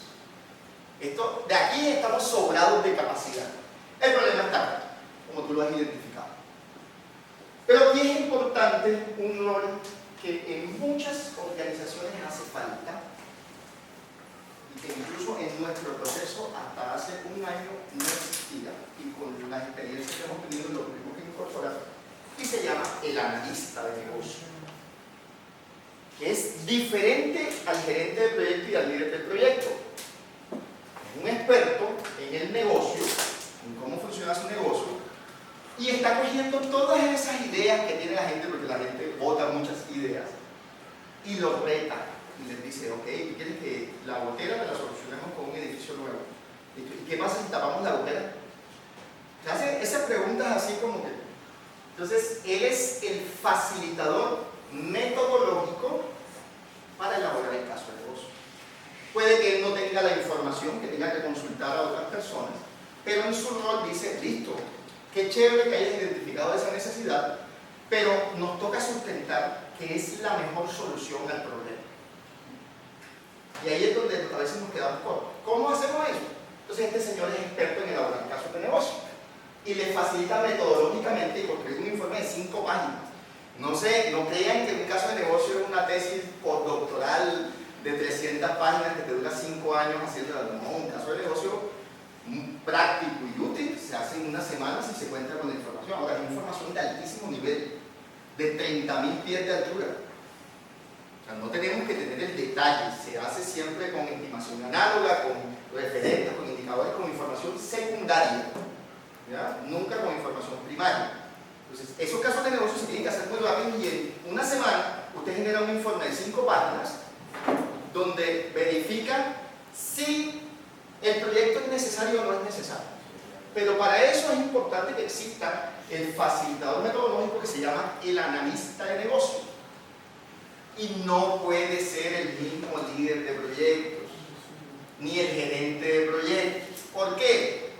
De aquí estamos sobrados de capacidad. El problema está, como tú lo has identificado. Pero aquí es importante un rol que en muchas organizaciones hace falta y que incluso en nuestro proceso hasta hace un año no existía, y con las experiencias que hemos tenido lo tuvimos que incorporar, y se llama el analista de negocio, que es diferente al gerente de proyecto y al líder del proyecto. Es un experto en el negocio, en cómo funciona su negocio, y está cogiendo todas esas ideas que tiene la gente, porque la gente bota muchas ideas, y los reta, y les dice, ok, ¿tú quieres que la gotera te la solucionemos con un edificio nuevo? ¿Y qué pasa si tapamos la gotera? Se hace esas preguntas así como que... Entonces, él es el facilitador metodológico para elaborar el caso de negocio. Puede que él no tenga la información, que tenga que consultar a otras personas, pero en su rol dice, listo, qué chévere que hayas identificado esa necesidad, pero nos toca sustentar que es la mejor solución al problema. Y ahí es donde a veces nos quedamos cortos. ¿Cómo hacemos eso? Entonces este señor es experto en elaborar casos de negocio y le facilita metodológicamente y construir un informe de 5 páginas. No crean que un caso de negocio es una tesis postdoctoral de 300 páginas que te dura 5 años haciendo. No, un caso de negocio práctico y útil se hace en unas semanas y se cuenta con la información. Ahora, es información de altísimo nivel, de 30.000 pies de altura. O sea, no tenemos que tener el detalle, se hace siempre con estimación análoga, con referentes, con indicadores, con información secundaria, ¿ya? Nunca con información primaria. Entonces, esos casos de negocio se tienen que hacer muy rápido y en una semana usted genera un informe de 5 páginas donde verifica si el proyecto es necesario o no es necesario. Pero para eso es importante que exista el facilitador metodológico que se llama el analista de negocio. Y no puede ser el mismo líder de proyectos, ni el gerente de proyectos. ¿Por qué?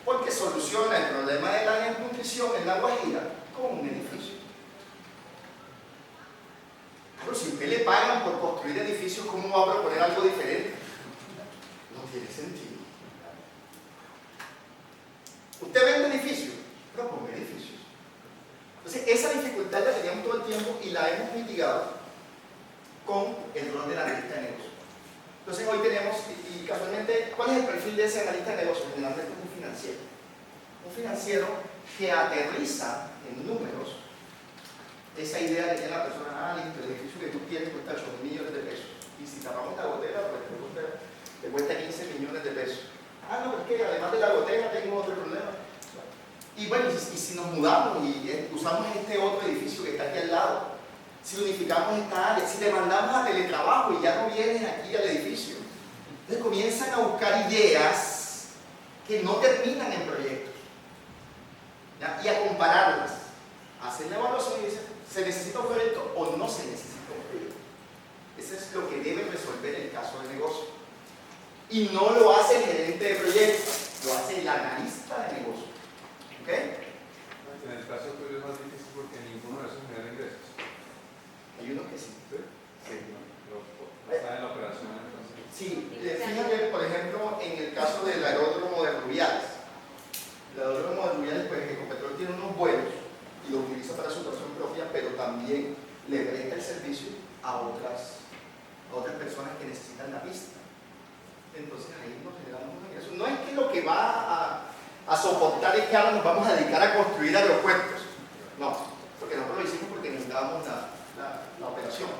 Porque soluciona el problema de la desnutrición en La Guajira con un edificio. Claro, si usted le pagan por construir edificios, ¿cómo va a proponer algo diferente? No tiene sentido. Usted vende edificios, proponga edificios. Entonces, esa dificultad la teníamos todo el tiempo y la hemos mitigado con el rol del analista de negocio. Entonces, hoy tenemos, y casualmente, ¿cuál es el perfil de ese analista de negocio? Generalmente es un financiero. Un financiero que aterriza en números esa idea que tiene la persona, listo, el edificio que tú quieres cuesta 8 millones de pesos. Y si tapamos la gotera, pues te cuesta 15 millones de pesos. No, porque además de la gotera tengo otro problema. Bueno, Y bueno, y si nos mudamos y usamos este otro edificio que está aquí al lado, si unificamos esta área, si le mandamos a teletrabajo y ya no vienen aquí al edificio, entonces comienzan a buscar ideas que no terminan en proyectos, ¿ya? Y a compararlas. Hacen la evaluación y dicen, ¿se necesita un proyecto o no se necesita un proyecto? Eso es lo que debe resolver el caso de negocio. Y no lo hace el gerente de proyecto, lo hace el analista de negocio. ¿Ok? En el caso tuyo es más difícil porque ninguno de esos genera ingresos. Hay unos que sí. ¿Sí? Sí. No está en la operación entonces. Sí, fíjate, por ejemplo, en el caso del aeródromo de Rubiales. El aeródromo de Rubiales, pues Ecopetrol tiene unos vuelos y los utiliza para su operación propia, pero también le presta el servicio a otras personas que necesitan la pista. Entonces ahí nos generamos un ingreso. No es que lo que va a soportar es que ahora nos vamos a dedicar a construir aeropuertos. No, porque nosotros lo hicimos porque necesitábamos la operación.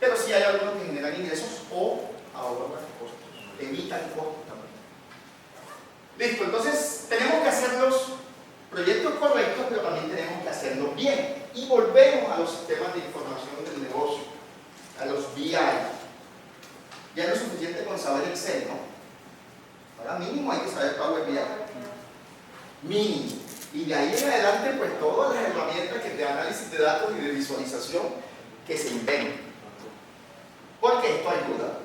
Pero sí hay algunos que generan ingresos o ahorran costos, evitan costos también. Listo, entonces tenemos que hacer los proyectos correctos, pero también tenemos que hacerlos bien. Y volvemos a los sistemas de información del negocio, a los BI. Ya no es suficiente con saber Excel, ¿no? Ahora mínimo hay que saber Power BI. Mínimo. Y de ahí en adelante, pues todas las herramientas de análisis de datos y de visualización que se inventen. Porque esto ayuda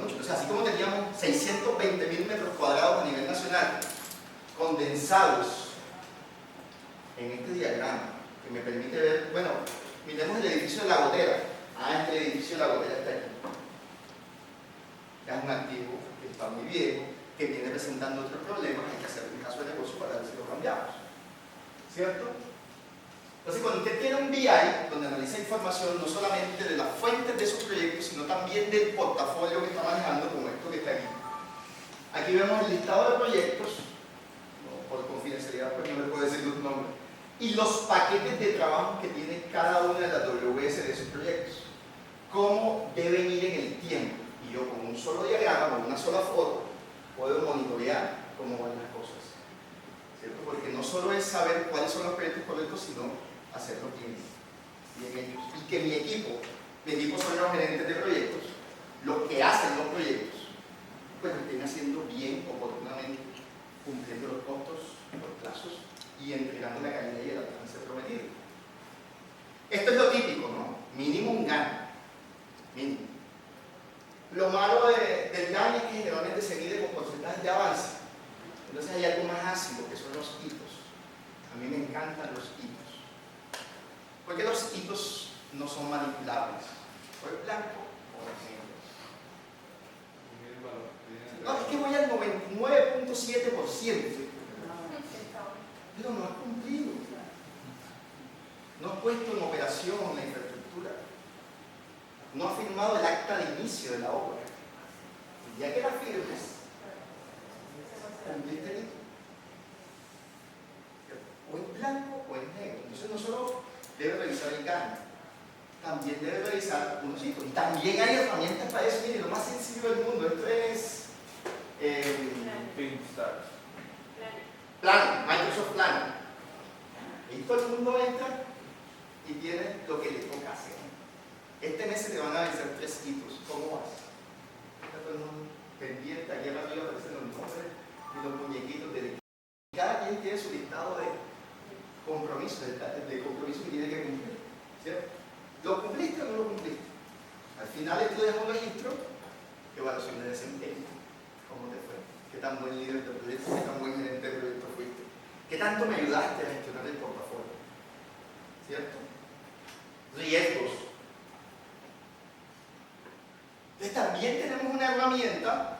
mucho. O sea, así como teníamos 620.000 metros cuadrados a nivel nacional, condensados en este diagrama, que me permite ver, bueno, miremos el edificio de La Gotera. Este edificio de La Gotera está aquí. Es un activo que está muy viejo, que viene presentando otros problemas, hay que hacer un caso de negocio para ver si lo cambiamos. ¿Cierto? Entonces, cuando usted tiene un BI, donde analiza información no solamente de las fuentes de sus proyectos, sino también del portafolio que está manejando, como esto que está aquí. Aquí vemos el listado de proyectos, no, por confidencialidad pues no le puedo decir los nombres, y los paquetes de trabajo que tiene cada una de las WS de esos proyectos. Cómo deben ir en el tiempo. Y yo con un solo diagrama, con una sola foto, puedo monitorear cómo van las cosas. ¿Cierto? Porque no solo es saber cuáles son los proyectos correctos, sino hacerlos bien hechos. Y que mi equipo son los gerentes de proyectos, los que hacen los proyectos, pues lo estén haciendo bien, oportunamente, cumpliendo los costos, los plazos y entregando la calidad y el alcance prometido. Esto es lo típico, ¿no? Mínimo un GAN. Mínimo. Lo malo del GAN es que generalmente se mide con porcentajes de avance. Entonces hay algo más ácido que son los hitos. A mí me encantan los hitos. Porque los hitos no son manipulables. O es blanco o es negro. No, es que voy al 99.7%. Pero no has cumplido. No has puesto en operación la infraestructura. No has firmado el acta de inicio de la obra. Y ya que la firmes, cumpliste el hito. O es blanco o es negro. Entonces no solo debe revisar el GAN, también debe revisar unos hitos. Y también hay herramientas para eso. Mire, lo más sencillo del mundo, esto es Plan, Microsoft Plan. Y todo el mundo entra y tiene lo que le toca hacer. Este mes se te van a vencer 3 hitos. ¿Cómo vas? Está todo el mundo pendiente, aquí arriba aparecen los nombres y los muñequitos de cada quien tiene su listado de compromisos, de compromisos que tiene que cumplir. ¿Cierto? ¿Lo cumpliste o no lo cumpliste? Al final estudias un registro, evaluación de desempeño. ¿Cómo te fue? ¿Qué tan buen líder de proyecto, qué tan buen gerente de proyecto fuiste? ¿Qué tanto me ayudaste a gestionar el portafolio? ¿Cierto? Riesgos. Entonces también tenemos una herramienta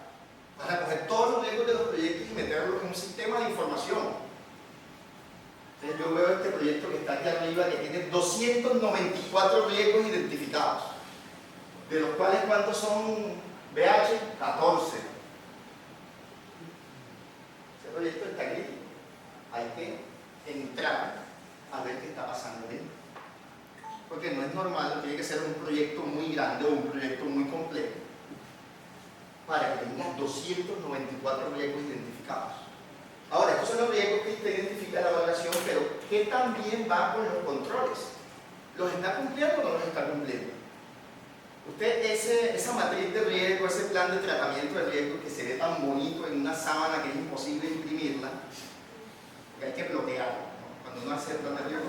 para coger todos los riesgos de los proyectos y meterlos en un sistema de información. Entonces yo veo este proyecto que está aquí arriba que tiene 294 riesgos identificados, de los cuales ¿cuántos son BH? 14. Ese proyecto está crítico. Hay que entrar a ver qué está pasando dentro. Porque no es normal, tiene que ser un proyecto muy grande o un proyecto muy complejo para que tenga 294 riesgos identificados. Ahora, estos son los riesgos que usted identifica en la valoración, pero ¿qué también va con los controles? ¿Los está cumpliendo o no los está cumpliendo? Usted, esa matriz de riesgo, ese plan de tratamiento de riesgo que se ve tan bonito en una sábana que es imposible imprimirla, que hay que bloquearlo, ¿no? Cuando uno hace el plan de riesgo,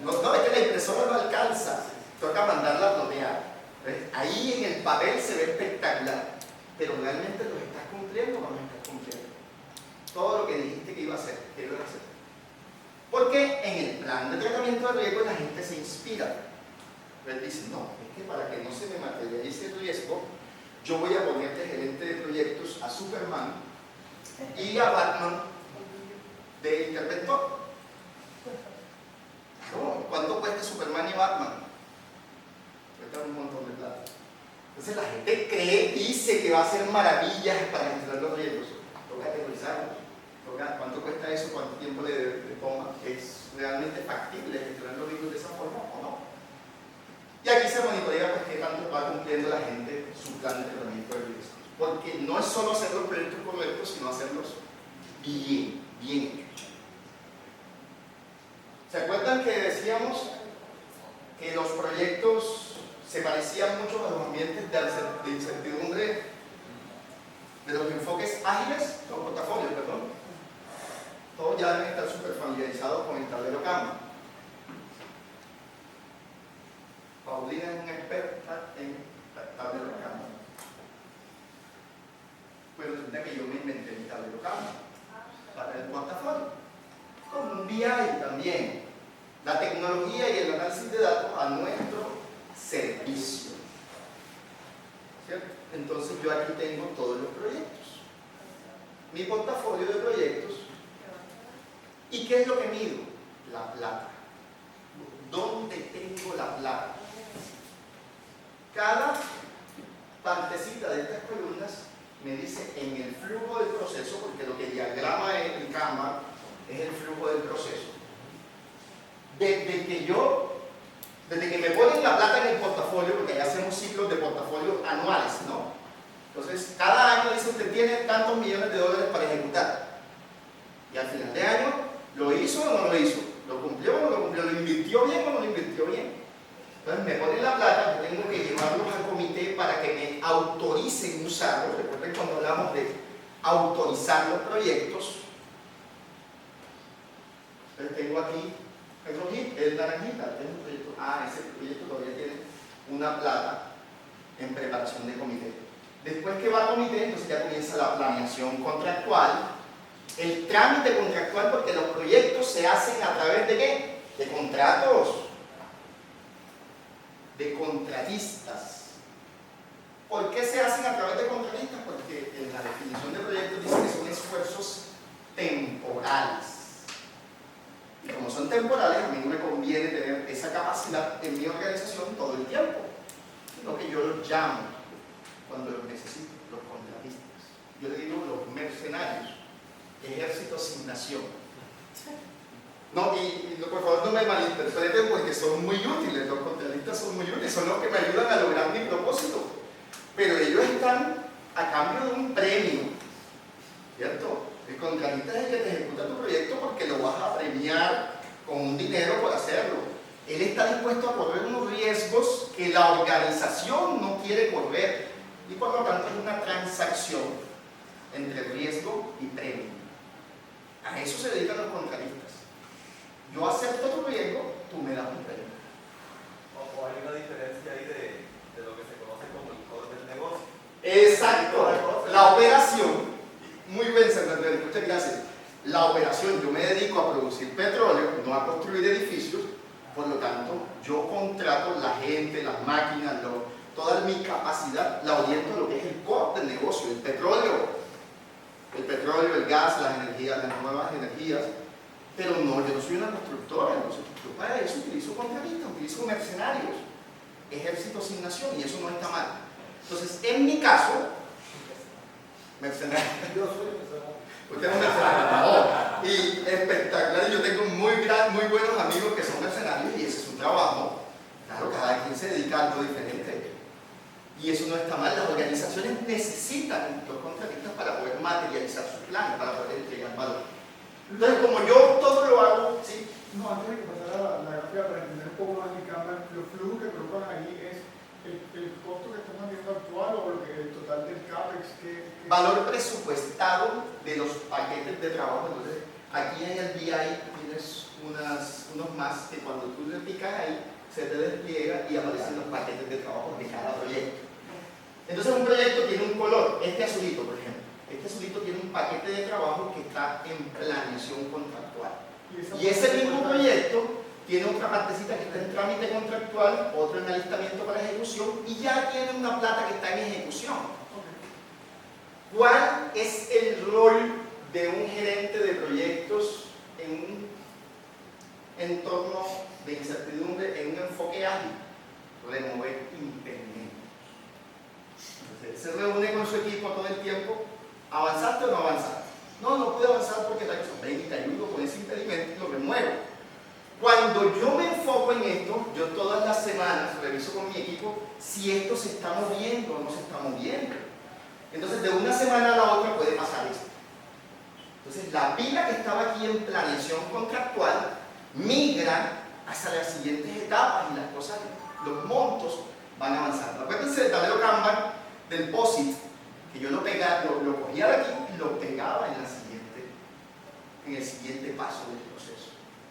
no, es que la impresora no alcanza, toca mandarla a bloquear. Ahí en el papel se ve espectacular, pero realmente los estás cumpliendo o no los estás cumpliendo. Todo lo que dijiste que iba a hacer, ¿qué iba a hacer? Porque en el plan de tratamiento de riesgo la gente se inspira. Él dice, no, es que para que no se me materialice el riesgo, yo voy a poner de gerente de proyectos a Superman y a Batman de interventor. Claro, ¿cuánto cuesta Superman y Batman? Cuesta un montón de plata. Entonces la gente cree, dice que va a hacer maravillas para gestionar los riesgos. Toca aterrizarlos. ¿Cuánto cuesta eso? ¿Cuánto tiempo le toma? ¿Es realmente factible gestionar los riesgos de esa forma o no? Y aquí se monitorea pues, qué tanto va cumpliendo la gente su plan de tratamiento de riesgos. Porque no es solo hacer los proyectos correctos, sino hacerlos bien hechos. ¿Se acuerdan que decíamos que los proyectos se parecían mucho a los ambientes de incertidumbre, de los enfoques ágiles, los portafolios, perdón? Todos ya deben estar súper familiarizados con el tablero Kanban. Paulina es una experta en tablero Kanban. Pues resulta que yo me inventé mi tablero Kanban para el portafolio. Como un BI también. La tecnología y el análisis de datos a nuestro servicio. ¿Cierto? Entonces yo aquí tengo todos los proyectos. Mi portafolio de proyectos. ¿Y qué es lo que mido? La plata. ¿Dónde tengo la plata? Cada partecita de estas columnas me dice en el flujo del proceso, porque lo que diagrama el Kanban es el flujo del proceso. Desde que me ponen la plata en el portafolio, porque ya hacemos ciclos de portafolio anuales, ¿no? Entonces, cada año dice usted tiene tantos millones de dólares para ejecutar. Y al final de año, ¿lo hizo o no lo hizo? ¿Lo cumplió o no lo cumplió? ¿Lo invirtió bien o no lo invirtió bien? Entonces me ponen la plata, yo tengo que llevarlos al comité para que me autoricen usarlos. Recuerden cuando hablamos de autorizar los proyectos. Entonces tengo aquí el rojito, el naranjita, este es un proyecto. Ese proyecto todavía tiene una plata en preparación de comité. Después que va a comité, entonces ya comienza la planeación contractual. El trámite contractual, porque los proyectos se hacen a través de ¿qué? De contratos, de contratistas. ¿Por qué se hacen a través de contratistas? Porque en la definición de proyectos dice que son esfuerzos temporales. Y como son temporales, a mí no me conviene tener esa capacidad en mi organización todo el tiempo, sino que yo los llamo cuando los necesito, los contratistas. Yo le digo los mercenarios. Ejército sin nación. No, y por favor no me malinterpreten porque son muy útiles, los contratistas son muy útiles, son los que me ayudan a lograr mi propósito. Pero ellos están a cambio de un premio, ¿cierto? El contratista es el que te ejecuta tu proyecto porque lo vas a premiar con un dinero por hacerlo. Él está dispuesto a correr unos riesgos que la organización no quiere correr y por lo tanto es una transacción entre riesgo y premio. A eso se dedican los contratistas. Yo acepto tu riesgo, tú me das un premio. O hay una diferencia ahí de lo que se conoce como el core del negocio. Exacto, la operación. Muy bien, Santander, muchas gracias. La operación, yo me dedico a producir petróleo, no a construir edificios, por lo tanto, yo contrato la gente, las máquinas, toda mi capacidad, la oriento a lo que es el core del negocio, el petróleo, el gas, las energías, las nuevas energías. Pero no, yo no soy una constructora, entonces yo para eso utilizo contratistas, utilizo mercenarios, ejército sin nación, y eso no está mal. Entonces, en mi caso, mercenario. Yo soy mercenario. Usted es un mercenario. Y espectacular, yo tengo muy buenos amigos que son mercenarios y ese es su trabajo. Claro, cada quien se dedica a algo diferente. Y eso no está mal. Las organizaciones necesitan los contratistas para poder materializar sus planes, para poder entregar valor. Entonces, como yo todo lo hago, ¿sí? No, antes de que pasara la gráfica, para entender un poco más mi cámara, los flujos que colocan ahí es el costo que estamos viendo actual o el total del CAPEX que... Valor presupuestado de los paquetes de trabajo. Entonces, aquí en el BI tienes unos más que cuando tú le picas ahí, se te despliega y aparecen los paquetes de trabajo de cada proyecto. Entonces, un proyecto tiene un color, este azulito, por ejemplo. Este azulito tiene un paquete de trabajo que está en planeación contractual. Y ese mismo proyecto tiene otra partecita que está en trámite contractual, otro en alistamiento para ejecución y ya tiene una plata que está en ejecución. ¿Cuál es el rol de un gerente de proyectos en un entorno de incertidumbre, en un enfoque ágil? Remover impedimentos. Entonces, se reúne con su equipo todo el tiempo. ¿Avanzaste o no avanzaste? No, no pude avanzar porque la cosa, ven y te ayudo con ese impedimento y lo remuevo. Cuando yo me enfoco en esto, yo todas las semanas reviso con mi equipo si esto se está moviendo o no se está moviendo. Entonces, de una semana a la otra puede pasar esto. Entonces, la pila que estaba aquí en planeación contractual migra hacia las siguientes etapas y las cosas, los montos van avanzando. Acuérdense del tablero Kanban del POSIT, que yo lo cogía de aquí y lo pegaba en el siguiente paso del proceso.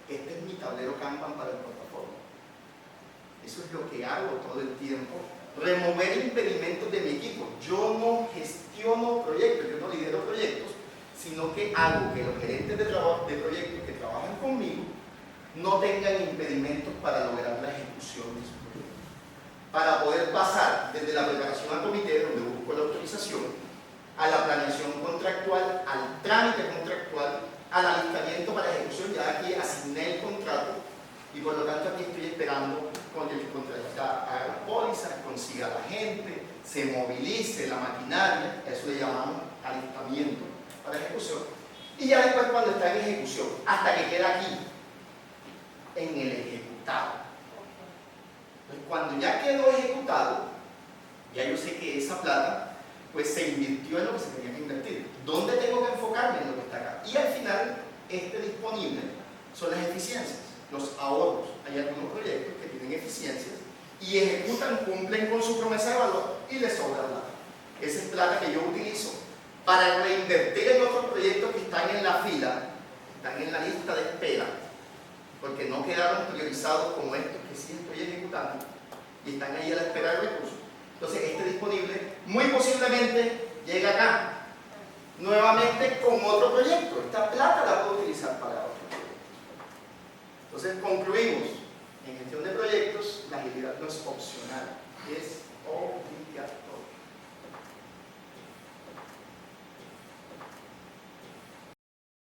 Este es mi tablero Kanban para el portafolio. Eso es lo que hago todo el tiempo. Remover impedimentos de mi equipo. Yo no gestiono proyectos, yo no lidero proyectos, sino que hago que los gerentes de proyectos que trabajan conmigo no tengan impedimentos para lograr la ejecución de su proyecto. Para poder pasar desde la preparación al comité, donde busco la autorización, a la planeación contractual, al trámite contractual, al alistamiento para ejecución. Ya aquí asigné el contrato y por lo tanto aquí estoy esperando que el contratista haga la póliza, consiga a la gente, se movilice la maquinaria, eso le llamamos alistamiento para ejecución. Y ya después cuando está en ejecución, hasta que queda aquí, en el ejecutado. Entonces, cuando ya quedó ejecutado, ya yo sé que esa plata pues se invirtió en lo que se tenía que invertir. ¿Dónde tengo que enfocarme? En lo que está acá. Y al final, disponible son las eficiencias, los ahorros. Hay algunos proyectos que tienen eficiencias y ejecutan, cumplen con su promesa de valor y les sobra plata. Esa es plata que yo utilizo para reinvertir en otros proyectos que están en la fila, están en la lista de espera, porque no quedaron priorizados como estos que sí estoy ejecutando y están ahí a la espera de recursos. Entonces, disponible muy posiblemente llega acá nuevamente con otro proyecto. Esta plata la puedo utilizar para otro proyecto. Entonces, concluimos en gestión de proyectos, la